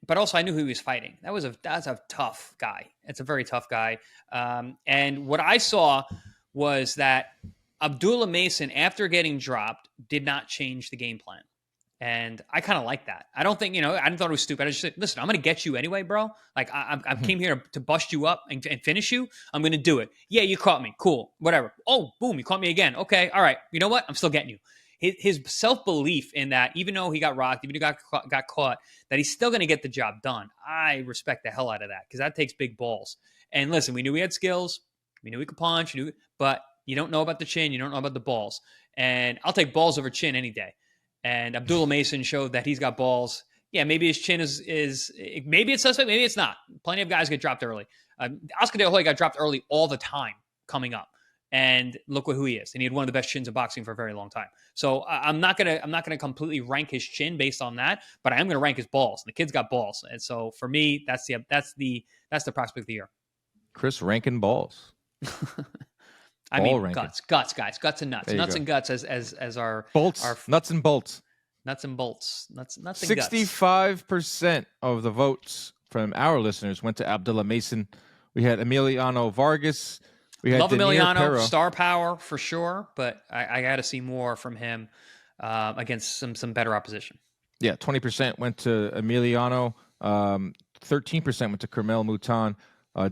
but also I knew who he was fighting. That's a tough guy. It's a very tough guy. And what I saw was that Abdullah Mason, after getting dropped, did not change the game plan. And I kind of like that. I don't think, I didn't thought it was stupid. I just said, listen, I'm going to get you anyway, bro. Like I came here to bust you up and finish you. I'm going to do it. Yeah, you caught me. Cool. Whatever. Oh, boom. You caught me again. Okay. All right. You know what? I'm still getting you. His self-belief in that, even though he got rocked, even though he got caught, that he's still going to get the job done. I respect the hell out of that because that takes big balls. And listen, we knew he had skills. We knew he could punch. But you don't know about the chin. You don't know about the balls. And I'll take balls over chin any day. And Abdullah Mason showed that he's got balls. Yeah, maybe his chin is maybe it's suspect, maybe it's not. Plenty of guys get dropped early. Oscar De La Hoya got dropped early all the time coming up, and look who he is. And he had one of the best chins in boxing for a very long time. So I'm not gonna completely rank his chin based on that, but I am gonna rank his balls. And the kid's got balls, and so for me, that's the prospect of the year. Chris ranking balls. I mean, guts, guys, guts and nuts, and guts as our bolts, our nuts and bolts. Nuts and bolts. Nuts and 65% of the votes from our listeners went to Abdullah Mason. We had Emiliano Vargas. We had Love Emiliano, Pero. star power for sure, but I got to see more from him against some better opposition. Yeah, 20% went to Emiliano. 13% went to Carmel Mutan.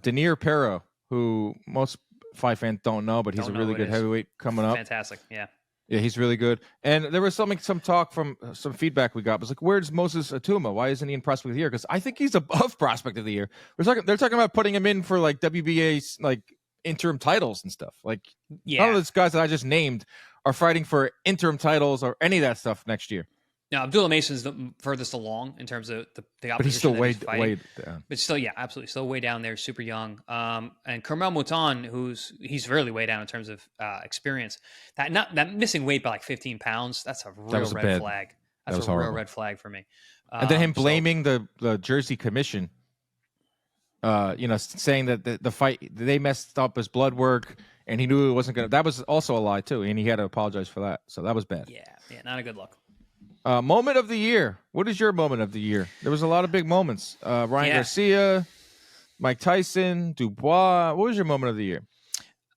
Denier Pero, who most fight fans don't know, but he's a really good heavyweight coming up. Fantastic, yeah. Yeah, he's really good. And there was some talk from some feedback we got. It was like, where's Moses Atuma? Why isn't he in Prospect of the Year? Because I think he's above Prospect of the Year. They're talking about putting him in for like WBA's like interim titles and stuff. Like, none of those guys that I just named are fighting for interim titles or any of that stuff next year. Now, Abdullah Mason's the furthest along in terms of the opposition. But he's still way down. But still, yeah, absolutely. Still way down there, super young. And Carmel Mutan, he's really way down in terms of experience. That missing weight by like 15 pounds, that's a real red flag. That's a real red flag for me. And then him blaming the Jersey Commission, saying that the fight, they messed up his blood work and he knew it wasn't going to. That was also a lie, too. And he had to apologize for that. So that was bad. Yeah, not a good look. Moment of the year. What is your moment of the year? There was a lot of big moments. Ryan Garcia, Mike Tyson, Dubois. What was your moment of the year?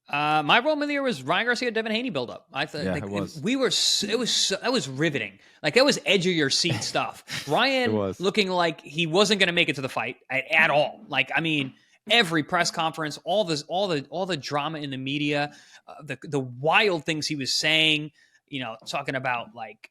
My moment of the year was Ryan Garcia, Devin Haney build-up. I thought it was. That was riveting. Like, that was edge of your seat stuff. Ryan looking like he wasn't going to make it to the fight at all. Like, I mean, every press conference, all the drama in the media, the wild things he was saying. Talking about like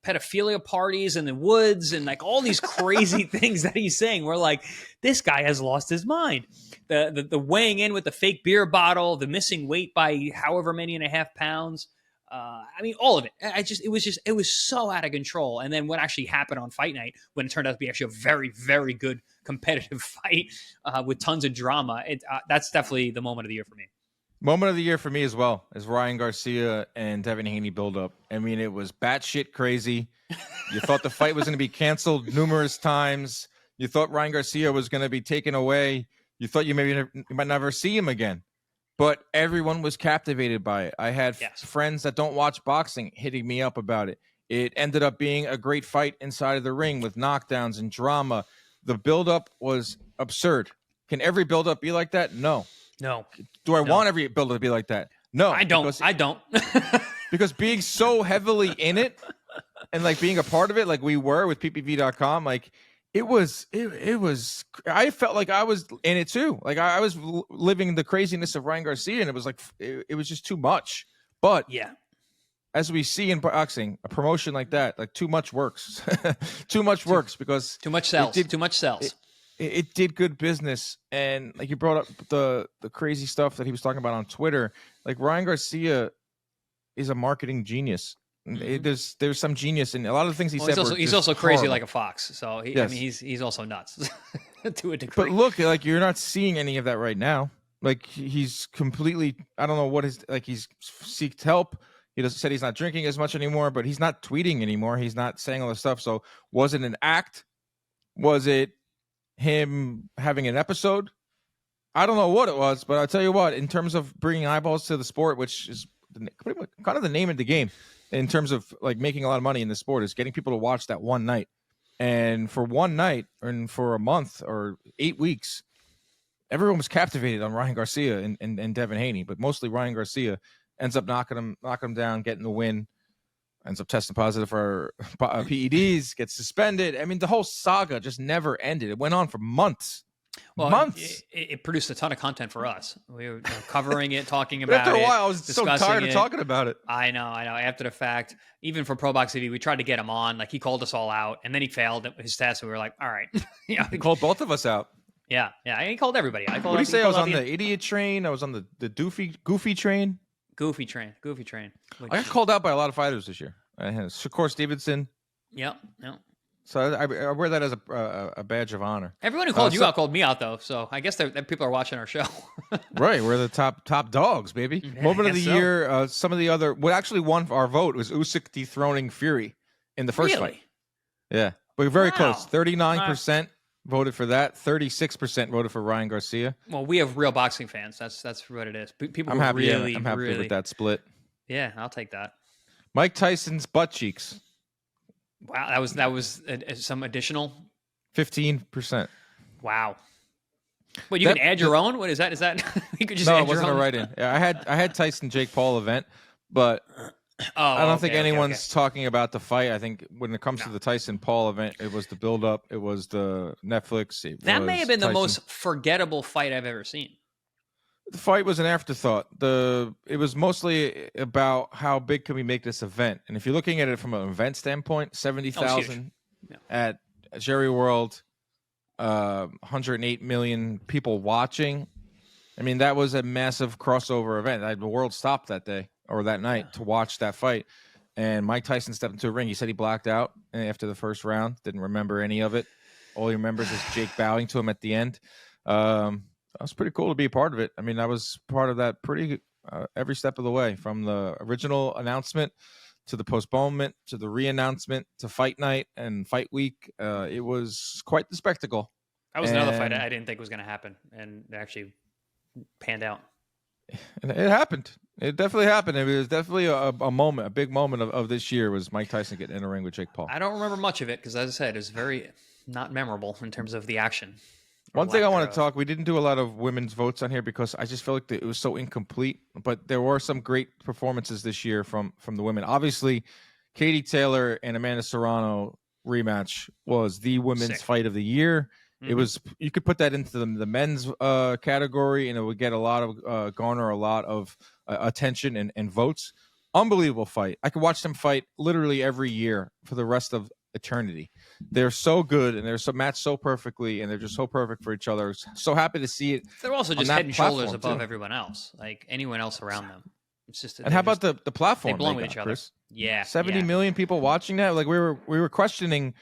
pedophilia parties in the woods and like all these crazy things that he's saying. We're like, this guy has lost his mind. The weighing in with the fake beer bottle, the missing weight by however many and a half pounds. I mean, all of it. It was so out of control. And then what actually happened on fight night, when it turned out to be actually a very, very good competitive fight with tons of drama, that's definitely the moment of the year for me. Moment of the year for me as well is Ryan Garcia and Devin Haney build-up. I mean, it was batshit crazy. You thought the fight was going to be canceled numerous times. You thought Ryan Garcia was going to be taken away. You thought you might never see him again. But everyone was captivated by it. I had friends that don't watch boxing hitting me up about it. It ended up being a great fight inside of the ring with knockdowns and drama. The build-up was absurd. Can every build-up be like that? No. Do I want every builder to be like that? No. I don't. Because being so heavily in it and like being a part of it, like we were with ppv.com, like it was, I felt like I was in it too. Like I was living the craziness of Ryan Garcia, and it was like, it was just too much. But as we see in boxing, a promotion like that, like too much works. Too much works because too much sells. Too much sells. It did good business. And like you brought up the crazy stuff that he was talking about on Twitter. Like Ryan Garcia is a marketing genius. There's some genius in a lot of the things he said. He's also crazy horrible. Like a fox. So I mean, he's also nuts to a degree. But look, like you're not seeing any of that right now. Like he's completely, I don't know what his, like he's seeked help. He said he's not drinking as much anymore, but he's not tweeting anymore. He's not saying all this stuff. So was it an act? Was it him having an episode? I don't know what it was, but I'll tell you what, in terms of bringing eyeballs to the sport, which is kind of the name of the game in terms of like making a lot of money in the sport, is getting people to watch that one night. And for one night and for a month or 8 weeks, everyone was captivated on Ryan Garcia and Devin Haney, but mostly Ryan Garcia ends up knocking him down, getting the win. Ends up testing positive for PEDs, gets suspended. I mean, the whole saga just never ended. It went on for months. Well, months. It produced a ton of content for us. We were covering it, talking about it. After a while, I was so tired of talking about it. I know. After the fact, even for Pro Box TV, we tried to get him on. Like, he called us all out, and then he failed his test, and we were like, all right. He called both of us out. Yeah. He called everybody. What did he say? I was on the idiot train. I was on the goofy train. Goofy train. I got called out by a lot of fighters this year. Shakur Stevenson. Yep. So I wear that as a badge of honor. Everyone who called you out called me out, though. So I guess that people are watching our show. Right, we're the top dogs, baby. Yeah, Moment I of the guess so. year. Some of the other what actually won our vote was Usyk dethroning Fury in the first fight. Really? Yeah, but very Wow. close. 39% voted for that. 36% voted for Ryan Garcia. Well, we have real boxing fans. That's what it is. People I'm happy. really, I'm happy with that split. Yeah, I'll take that. Mike Tyson's butt cheeks. Wow, that was some additional 15%. Wow. Well, you can add your own. What is that? Is that you could just? No, it wasn't a write-in. Yeah, I had Tyson Jake Paul event, but I don't think anyone's talking about the fight. I think when it comes to the Tyson Paul event, it was the build-up. It was the Netflix. That may have been the most forgettable fight I've ever seen. The fight was an afterthought. It was mostly about how big can we make this event, and if you're looking at it from an event standpoint, 70,000 at Jerry World, 108 million people watching. I mean, that was a massive crossover event. The world stopped that day or that night to watch that fight. And Mike Tyson stepped into a ring. He said he blacked out after the first round. Didn't remember any of it. All he remembers is Jake bowing to him at the end. That was pretty cool to be a part of it. I mean, I was part of that pretty every step of the way, from the original announcement to the postponement to the re-announcement to fight night and fight week. It was quite the spectacle. That was another fight I didn't think was going to happen, and it actually panned out. And it happened. It definitely happened. It was definitely a moment, a big moment of this year was Mike Tyson getting in a ring with Jake Paul. I don't remember much of it because, as I said, it was very not memorable in terms of the action. One thing I want to talk, we didn't do a lot of women's votes on here because I just feel like it was so incomplete, but there were some great performances this year from the women. Obviously, Katie Taylor and Amanda Serrano rematch was the women's fight of the year. Mm-hmm. It was, you could put that into the men's category and it would get garner a lot of attention and votes. Unbelievable fight. I could watch them fight literally every year for the rest of eternity. They're so good and they're so matched so perfectly and they're just so perfect for each other. So happy to see it. They're also just head and shoulders above everyone else, like anyone else around them. It's just, and how about the platform? They belong with each other. Chris? Yeah, 70 million people watching that. Like we were questioning,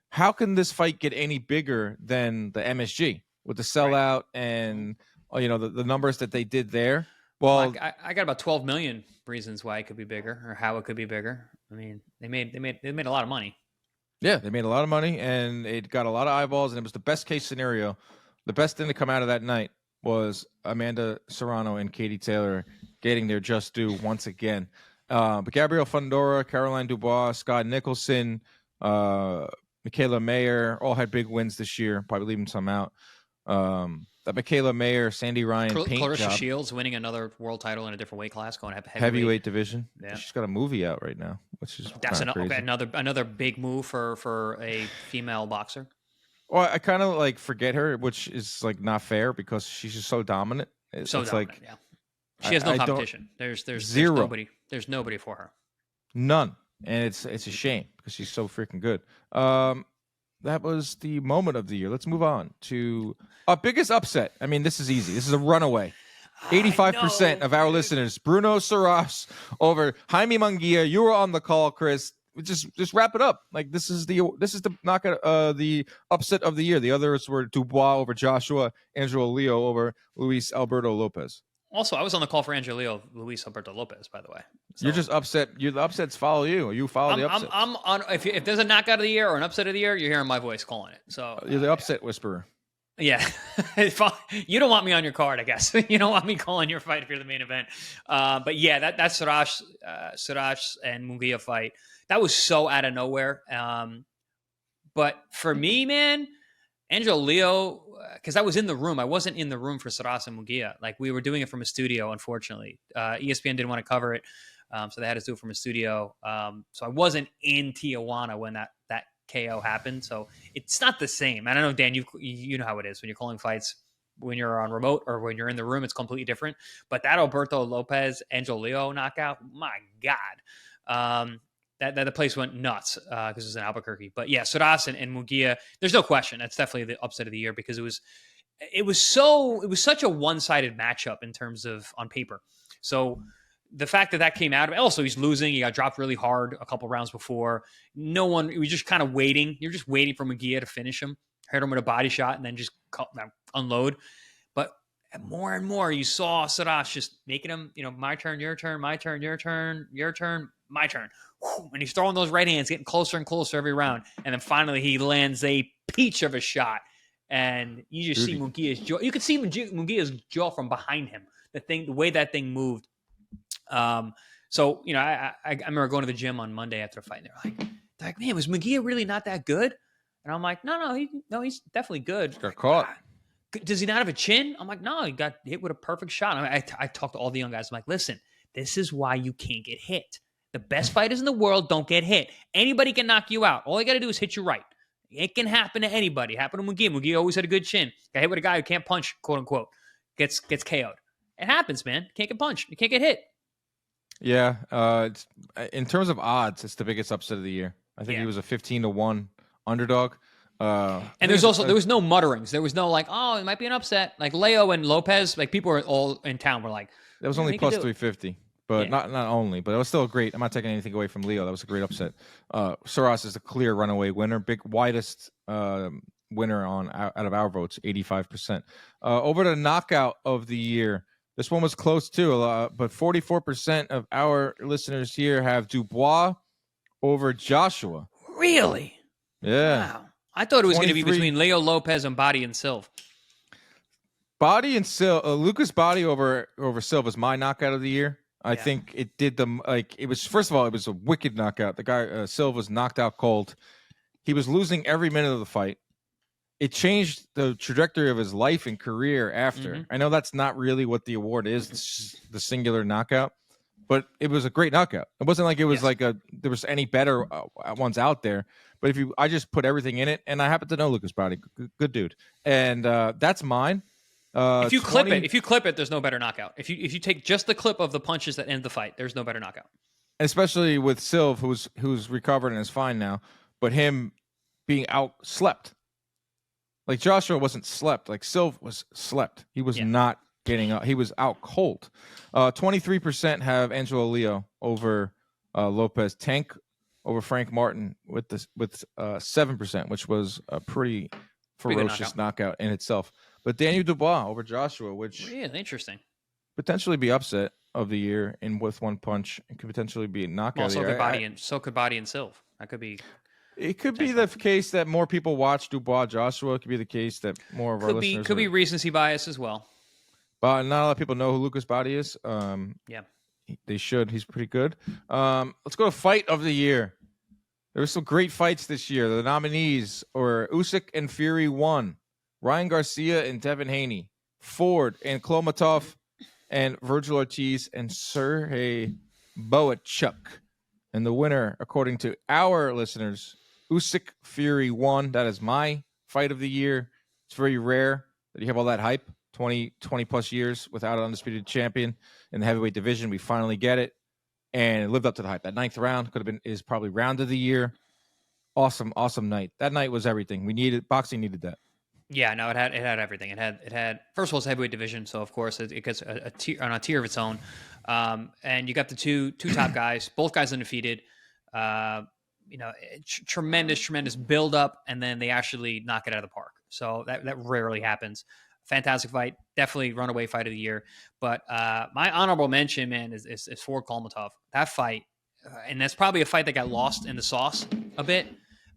how can this fight get any bigger than the MSG with the sellout and the numbers that they did there? Well, I got about 12 million reasons why it could be bigger or how it could be bigger. I mean, they made a lot of money. Yeah, they made a lot of money, and it got a lot of eyeballs, and it was the best case scenario. The best thing to come out of that night was Amanda Serrano and Katie Taylor getting their just due once again. But Gabrielle Fundora, Caroline Dubois, Scott Nicholson, Michaela Mayer all had big wins this year, probably leaving some out. That Michaela Mayer, Sandy Ryan, Clarissa Shields winning another world title in a different weight class, going heavyweight division. Yeah. She's got a movie out right now, which is crazy. another big move for a female boxer. Well, I kind of forget her, which is not fair because she's just so dominant. It's dominant, yeah. She has no competition. There's zero. There's nobody for her. None, and it's a shame because she's so freaking good. That was the moment of the year. Let's move on to our biggest upset. I mean, this is easy. This is a runaway. 85% of our listeners, Bruno Saras over Jaime Munguia. You were on the call, Chris. Just wrap it up. This is the knockout, the upset of the year. The others were Dubois over Joshua, Angelo Leo over Luis Alberto Lopez. Also, I was on the call for Angelo Luis Alberto Lopez, by the way. So, you're just upset. The upsets follow you, or you follow the upsets. I'm on. If there's a knockout of the year or an upset of the year, you're hearing my voice calling it. So you're the upset whisperer. Yeah, you don't want me on your card, I guess. You don't want me calling your fight if you're the main event. But yeah, that Siraj and Munguia fight, that was so out of nowhere. But for me, man, Angelo Leo, because I was in the room. I wasn't in the room for Saras and Munguia. We were doing it from a studio, unfortunately. ESPN didn't want to cover it, so they had us do it from a studio. So I wasn't in Tijuana when that KO happened. So it's not the same. I don't know, Dan, you know how it is when you're calling fights. When you're on remote or when you're in the room, it's completely different. But that Alberto Lopez, Angelo Leo knockout, my God. That the place went nuts because it was in Albuquerque. But yeah, Saras and Munguia, there's no question. That's definitely the upset of the year because it was such a one-sided matchup in terms of on paper. So the fact that came out of it, also he's losing. He got dropped really hard a couple rounds before. No one, we were just kind of waiting. You're just waiting for Munguia to finish him, hit him with a body shot, and then just unload. But more and more, you saw Sarash just making him, my turn, your turn, my turn, your turn, your turn, my turn. And he's throwing those right hands, getting closer and closer every round. And then finally he lands a peach of a shot. And you just see Munguia's jaw. You could see Munguia's jaw from behind him. The way that thing moved. So, I remember going to the gym on Monday after a fight. And they're like, man, was Munguia really not that good? And I'm like, no, he's definitely good. Got caught. Does he not have a chin? I'm like, no, he got hit with a perfect shot. I talked to all the young guys. I'm like, listen, this is why you can't get hit. The best fighters in the world don't get hit. Anybody can knock you out. All you got to do is hit you right. It can happen to anybody. It happened to Munguia. Munguia always had a good chin. Got hit with a guy who can't punch, quote unquote. Gets KO'd. It happens, man. You can't get punched. You can't get hit. Yeah. In terms of odds, it's the biggest upset of the year. I think he was a 15-1 underdog. And there was no mutterings. There was no like, oh, it might be an upset. Like Leo and Lopez, like people were all in town were like, that was only plus 350. But not only, but it was still great. I'm not taking anything away from Leo. That was a great upset. Soros is the clear runaway winner, widest winner out of our votes, 85%. Over the knockout of the year, this one was close too, but 44% of our listeners here have Dubois over Joshua. Really? Yeah. Wow. I thought it was going to be between Leo Lopez and Body and Silv. Body and Silv, Lucas Body over Silv was my knockout of the year. I think it did it was, first of all, it was a wicked knockout. The guy, Silv, was knocked out cold. He was losing every minute of the fight. It changed the trajectory of his life and career after. Mm-hmm. I know that's not really what the award is, the singular knockout, but it was a great knockout. It wasn't like it was there was any better ones out there. But I just put everything in it, and I happen to know Lucas Body, good dude, and that's mine. If you clip it, there's no better knockout. If you take just the clip of the punches that end the fight, there's no better knockout. Especially with Silv, who's recovered and is fine now, but him being slept. Like Joshua wasn't slept. Like Silv was slept. He was not getting up. He was out cold. 23% have Angelo Leo over Lopez. Tank over Frank Martin with 7%, which was a pretty ferocious knockout in itself. But Daniel Dubois over Joshua, which really interesting, potentially be upset of the year with one punch. It could potentially be a knockout. Well, so could Body and Silv. That could be. It could be the case that more people watch Dubois Joshua. It could be the case that more of our listeners could be recency bias as well. But not a lot of people know who Lucas Body is. They should. He's pretty good. Let's go to fight of the year. There were some great fights this year. The nominees are Usyk and Fury 1, Ryan Garcia and Devin Haney, Ford and Klomatov, and Virgil Ortiz and Sergey Boachuk. And the winner, according to our listeners, Usyk Fury 1. That is my fight of the year. It's very rare that you have all that hype. 20 plus years without an undisputed champion in the heavyweight division. We finally get it. And it lived up to the hype. That 9th round is probably round of the year. Awesome night. That night was everything. Boxing needed that. Yeah, no, it had everything. It had first of all, it's heavyweight division, so of course it gets a tier of its own. And you got the two top guys, both guys undefeated. Tremendous build up, and then they actually knock it out of the park. So that rarely happens. Fantastic fight, definitely runaway fight of the year. But my honorable mention, man, is Ford Kalmatov. That fight, and that's probably a fight that got lost in the sauce a bit.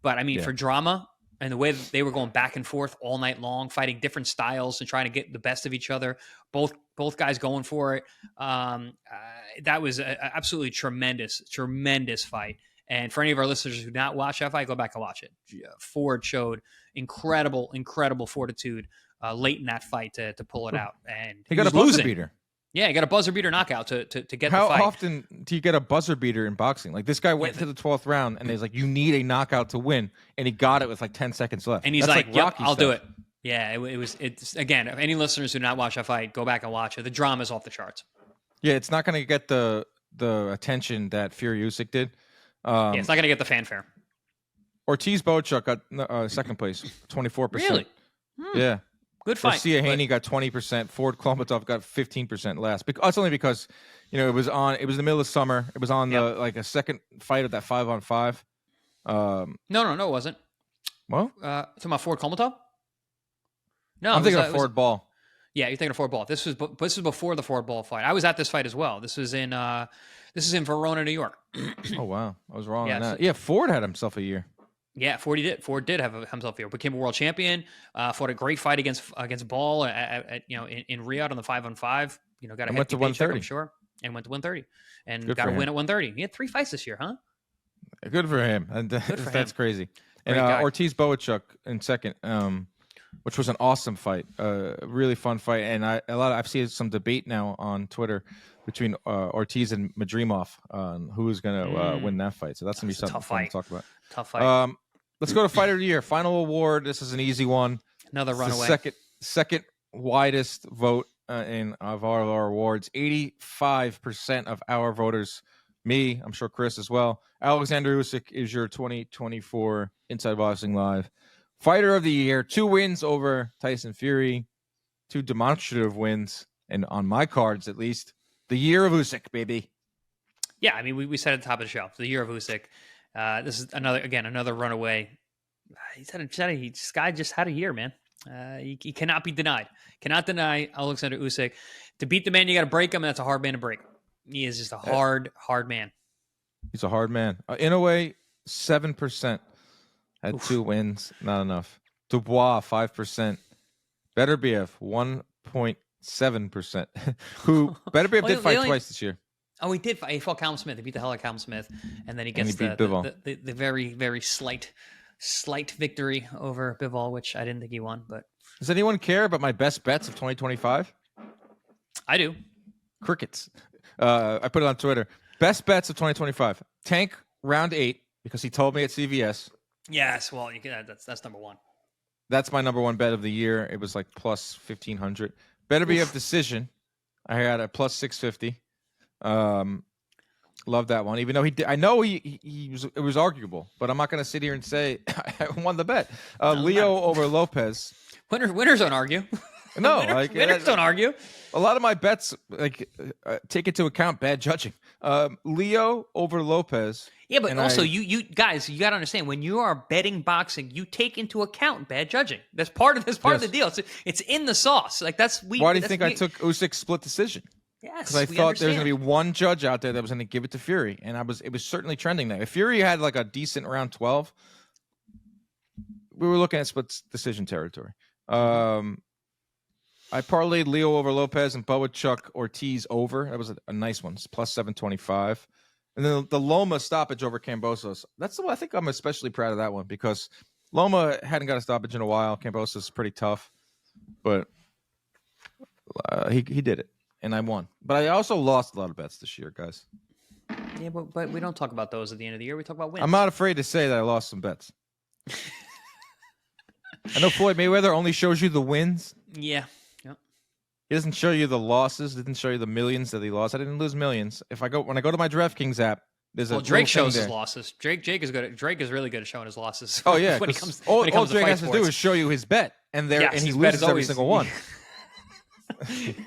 But I mean, for drama and the way that they were going back and forth all night long, fighting different styles and trying to get the best of each other, both guys going for it. That was an absolutely tremendous fight. And for any of our listeners who did not watch that fight, go back and watch it. Ford showed incredible fortitude late in that fight to pull it out. And he got a buzzer beater. Yeah, he got a buzzer beater knockout to get the fight. How often do you get a buzzer beater in boxing? Like this guy went to the 12th round and he's like, you need a knockout to win. And he got it with like 10 seconds left. And he's like yep, I'll do it. Yeah, it's again, if any listeners who did not watch that fight, go back and watch it. The drama's off the charts. Yeah, it's not going to get the attention that Fury Usyk did. It's not going to get the fanfare. Ortiz Boachuk got second place, 24%. Really? Yeah. Good fight. Garcia Haney got 20%. Ford Klomatov got 15% last. That's only because, it was in the middle of summer. It was on a second fight of that 5-on-5. No, it wasn't. Well, talking about Ford Klomatov? No, I'm thinking of Ford Ball. Yeah, you're thinking of Ford Ball. This was before the Ford Ball fight. I was at this fight as well. This is in Verona, New York. Oh wow, I was wrong on that. Ford had himself a year. Yeah, Ford did have himself a year. Became a world champion. Fought a great fight against Ball at in Riyadh on the 5-on-5. Got a hefty paycheck, I'm sure, and went to 130 and got a win at 130. He had 3 fights this year, huh? Good for him. And that's crazy. And Ortiz Boachuk in second, which was an awesome fight, really fun fight. And I've seen some debate now on Twitter between Ortiz and Madrimov on who's going to win that fight. So that's going to be something fun to talk about. Tough fight. Let's go to Fighter of the Year. Final award. This is an easy one. Another runaway. Second widest vote of our awards. 85% of our voters. Me, I'm sure Chris as well. Alexander Usyk is your 2024 Inside Boxing Live Fighter of the Year. 2 wins over Tyson Fury, 2 demonstrative wins, and on my cards at least, the year of Usyk, baby. Yeah, I mean, we said at the top of the show, the year of Usyk. This is another runaway. This guy just had a year, man. He cannot be denied. Cannot deny Alexander Usyk. To beat the man, you got to break him, and that's a hard man to break. He is just a hard man. He's a hard man. In a way, 7% had 2 wins. Not enough. Dubois, 5%. Beterbiev, 1.7%. Who Beterbiev did fight twice this year. Oh, he did. He fought Callum Smith. He beat the hell out of Callum Smith, and then he gets the very, very slight victory over Bivol, which I didn't think he won. But does anyone care about my best bets of 2025? I do. Crickets. I put it on Twitter. Best bets of 2025. Tank round 8 because he told me at CVS. Yes, well, that's number 1. That's my number 1 bet of the year. It was like plus 1,500. Beterbiev decision. I had a plus 650. Love that one. Even though he did, I know he was. It was arguable, but I'm not going to sit here and say I won the bet. Leo over Lopez. Winners don't argue. No, winners don't argue. A lot of my bets take into account bad judging. Leo over Lopez. Yeah, but also you guys, you got to understand when you are betting boxing, you take into account bad judging. That's part of the deal. It's in the sauce. Why do you think I took Usyk's split decision? Yes, because I thought there was going to be one judge out there that was going to give it to Fury, and it was certainly trending there. If Fury had like a decent round 12, we were looking at split decision territory. I parlayed Leo over Lopez and Boachuk Ortiz over. That was a nice one. It's plus 725. And then the Loma stoppage over Kambosos. That's the one I think I'm especially proud of that one because Loma hadn't got a stoppage in a while. Kambosos is pretty tough, but he did it. And I won. But I also lost a lot of bets this year, guys. Yeah, but we don't talk about those at the end of the year. We talk about wins. I'm not afraid to say that I lost some bets. I know Floyd Mayweather only shows you the wins. Yeah. Yep. He doesn't show you the losses. Didn't show you the millions that he lost. I didn't lose millions. When I go to my DraftKings app, Drake shows his losses. Drake is good. Drake is really good at showing his losses. Oh yeah. All Drake has to do is show you his bet, and he loses every single one.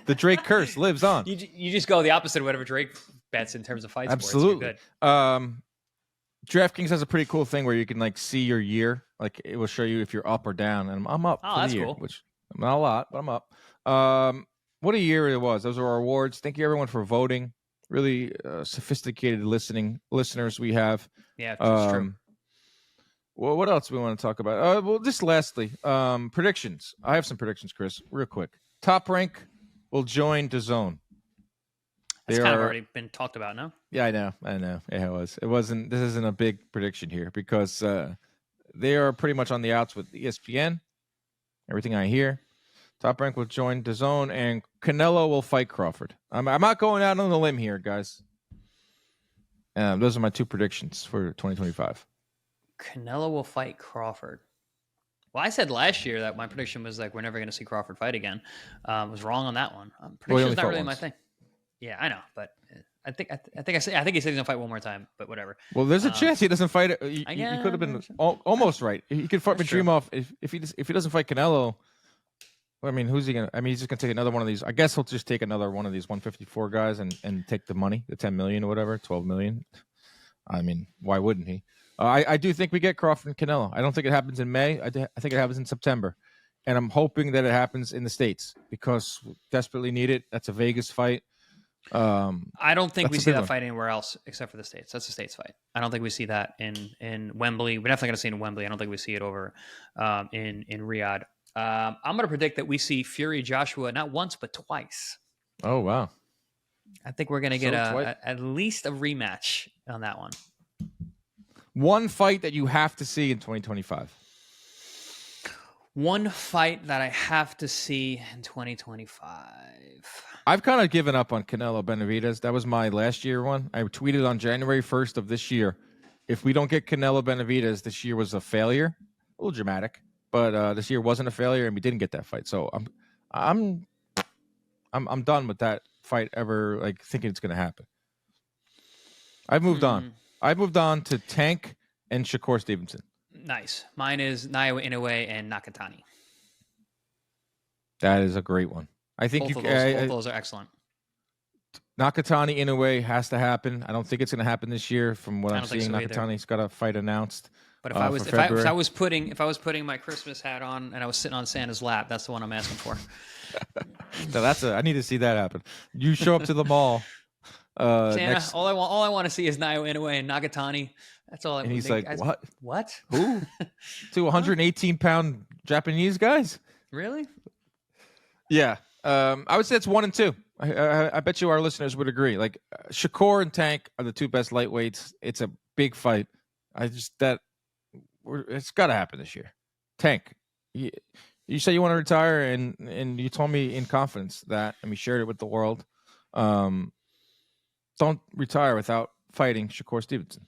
The Drake curse lives on. You just go the opposite of whatever Drake bets in terms of fight sports. Absolutely. DraftKings has a pretty cool thing where you can see your year. Like it will show you if you're up or down, and I'm up for the year, cool. Which not a lot, but I'm up. What a year it was. Those are our awards. Thank you everyone for voting. Really sophisticated listeners we have. Yeah, it's true. Well, what else do we want to talk about? Well, just lastly, predictions. I have some predictions, Chris, real quick. Top Rank will join DAZN. It's kind of already been talked about, no? Yeah, I know. Yeah, it was. It wasn't. This isn't a big prediction here because they are pretty much on the outs with ESPN. Everything I hear, Top Rank will join DAZN, and Canelo will fight Crawford. I'm not going out on a limb here, guys. Those are my 2 predictions for 2025. Canelo will fight Crawford. Well, I said last year that my prediction was we're never going to see Crawford fight again. I was wrong on that one. Prediction's not really my thing. Yeah, I know, but I think he said he's going to fight one more time, but whatever. Well, there's a chance he doesn't fight. You could have been almost right. He could fight Madrimov if he doesn't fight Canelo. I mean, who's he gonna? I mean, he's just gonna take another one of these. I guess he'll just take another one of these 154 guys and take the money, the 10 million or whatever, 12 million. I mean, why wouldn't he? I do think we get Crawford and Canelo. I don't think it happens in May. I think it happens in September, and I'm hoping that it happens in the States because we desperately need it. That's a Vegas fight. I don't think we see that one. fight anywhere else except for the States. That's a States fight. I don't think we see that in Wembley. We're definitely going to see it in Wembley. I don't think we see it over in Riyadh. I'm going to predict that we see Fury Joshua not once but twice. Oh wow! I think we're going to get at least a rematch on that one. One fight that you have to see in 2025. One fight that I have to see in 2025. I've kind of given up on Canelo Benavidez. That was my last year one. I tweeted on January 1st of this year, if we don't get Canelo Benavidez, this year was a failure. A little dramatic, but this year wasn't a failure, and we didn't get that fight. So I'm done with that fight ever like thinking it's going to happen. I've moved on. I've moved on to Tank and Shakur Stevenson. Nice. Mine is Naoya Inoue and Nakatani. That is a great one. I think both of those are excellent. Nakatani Inoue has to happen. I don't think it's going to happen this year. From what I'm seeing, so Nakatani's got a fight announced. But if I was putting my Christmas hat on and I was sitting on Santa's lap, that's the one I'm asking for. So I need to see that happen. You show up to the mall. Santa, all I want to see is Naoya Inoue and Nakatani. That's all. And he's like, "What? What? Who? 118-pound Japanese guys? Really? Yeah. I would say it's 1 and 2. I bet you our listeners would agree. Like Shakur and Tank are the two best lightweights. It's a big fight. It's got to happen this year. Tank, you say you want to retire, and you told me in confidence that, and we shared it with the world. Don't retire without fighting Shakur Stevenson.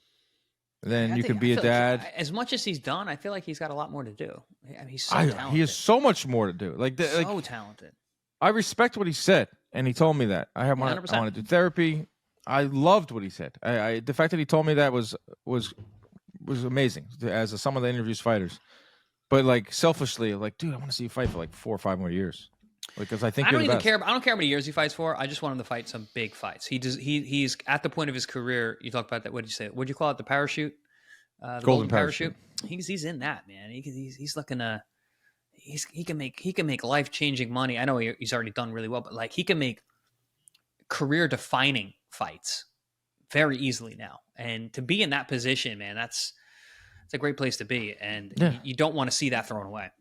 Then you can be a dad. Like, as much as he's done, I feel like he's got a lot more to do. I mean, he's so talented. He has so much more to do. So talented. I respect what he said, and he told me that. I want to do therapy. I loved what he said. The fact that he told me that was amazing. As some of the interviews fighters, but like selfishly, like, dude, I want to see you fight for like 4 or 5 more years. Because I think I don't even care. I don't care how many years he fights for. I just want him to fight some big fights. He's at the point of his career. You talk about that. What did you say? What did you call it? The parachute, the golden parachute. He's in that, man. He's looking to. He can make life-changing money. I know he's already done really well, but like he can make career-defining fights very easily now. And to be in that position, man, it's a great place to be. And you don't want to see that thrown away.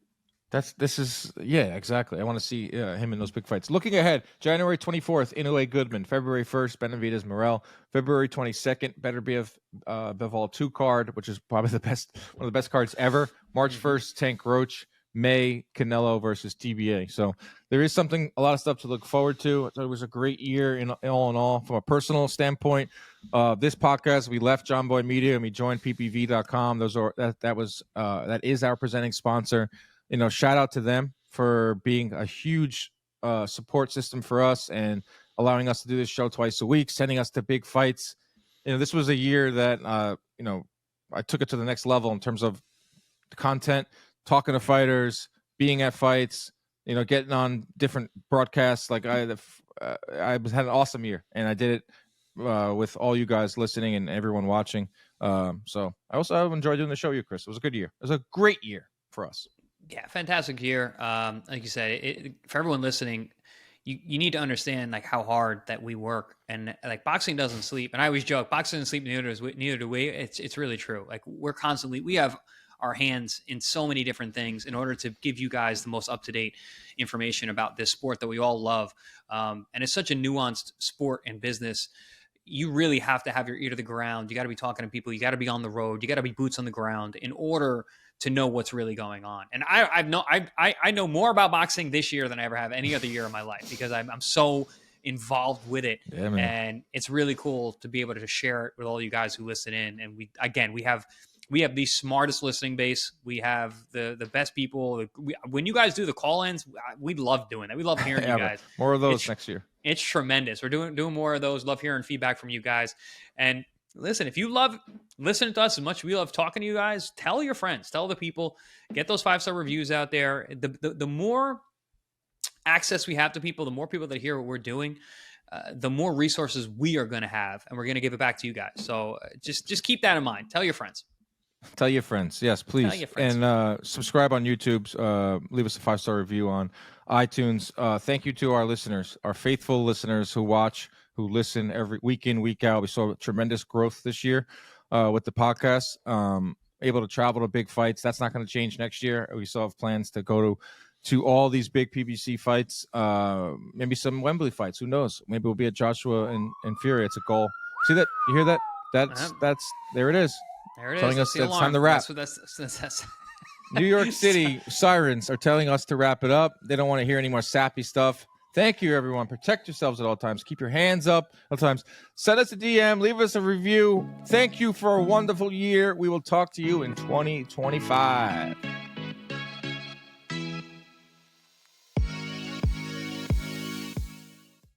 Exactly. I want to see him in those big fights. Looking ahead, January 24th, Inoue Goodman. February 1st, Benavidez Morel. February 22nd, Bivol 2 card, which is probably one of the best cards ever. March 1st, Tank Roach. May, Canelo versus TBA. So there is a lot of stuff to look forward to. I thought it was a great year in all. From a personal standpoint, this podcast, we left John Boy Media and we joined ppv.com. That is our presenting sponsor. Shout out to them for being a huge support system for us and allowing us to do this show twice a week, sending us to big fights. This was a year that, I took it to the next level in terms of the content, talking to fighters, being at fights, getting on different broadcasts. Like I had an awesome year, and I did it with all you guys listening and everyone watching. So I also enjoyed doing the show with you, Chris. It was a good year. It was a great year for us. Yeah, fantastic year. Like you said, for everyone listening, you need to understand like how hard that we work, and like boxing doesn't sleep. And I always joke, boxing doesn't sleep, neither do we. It's really true. Like we have our hands in so many different things in order to give you guys the most up-to-date information about this sport that we all love. And it's such a nuanced sport and business. You really have to have your ear to the ground. You got to be talking to people. You got to be on the road. You got to be boots on the ground in order to know what's really going on. And I know more about boxing this year than I ever have any other year in my life because I'm so involved with it. Yeah, and it's really cool to be able to share it with all you guys who listen in. And we have the smartest listening base. We have the best people. When you guys do the call-ins, we love doing that. We love hearing you guys. More of those next year. It's tremendous. We're doing more of those. Love hearing feedback from you guys. And listen, if you love listening to us as much as we love talking to you guys, tell your friends, tell the people, get those 5-star reviews out there. The more access we have to people, the more people that hear what we're doing, the more resources we are going to have, and we're going to give it back to you guys. So just keep that in mind. Tell your friends. Tell your friends. Yes, please. Tell your friends. And subscribe on YouTube. Leave us a 5-star review on iTunes. Thank you to our listeners, our faithful listeners who watch, who listen every week in, week out. We saw tremendous growth this year with the podcast. Able to travel to big fights. That's not going to change next year. We still have plans to go to all these big PBC fights, maybe some Wembley fights. Who knows? Maybe we'll be at Joshua and Fury. It's a goal. See that? You hear that? That's there it is. There it telling is. us it's time to wrap. That's New York City sirens are telling us to wrap it up. They don't want to hear any more sappy stuff. Thank you, everyone. Protect yourselves at all times. Keep your hands up at all times. Send us a DM. Leave us a review. Thank you for a wonderful year. We will talk to you in 2025.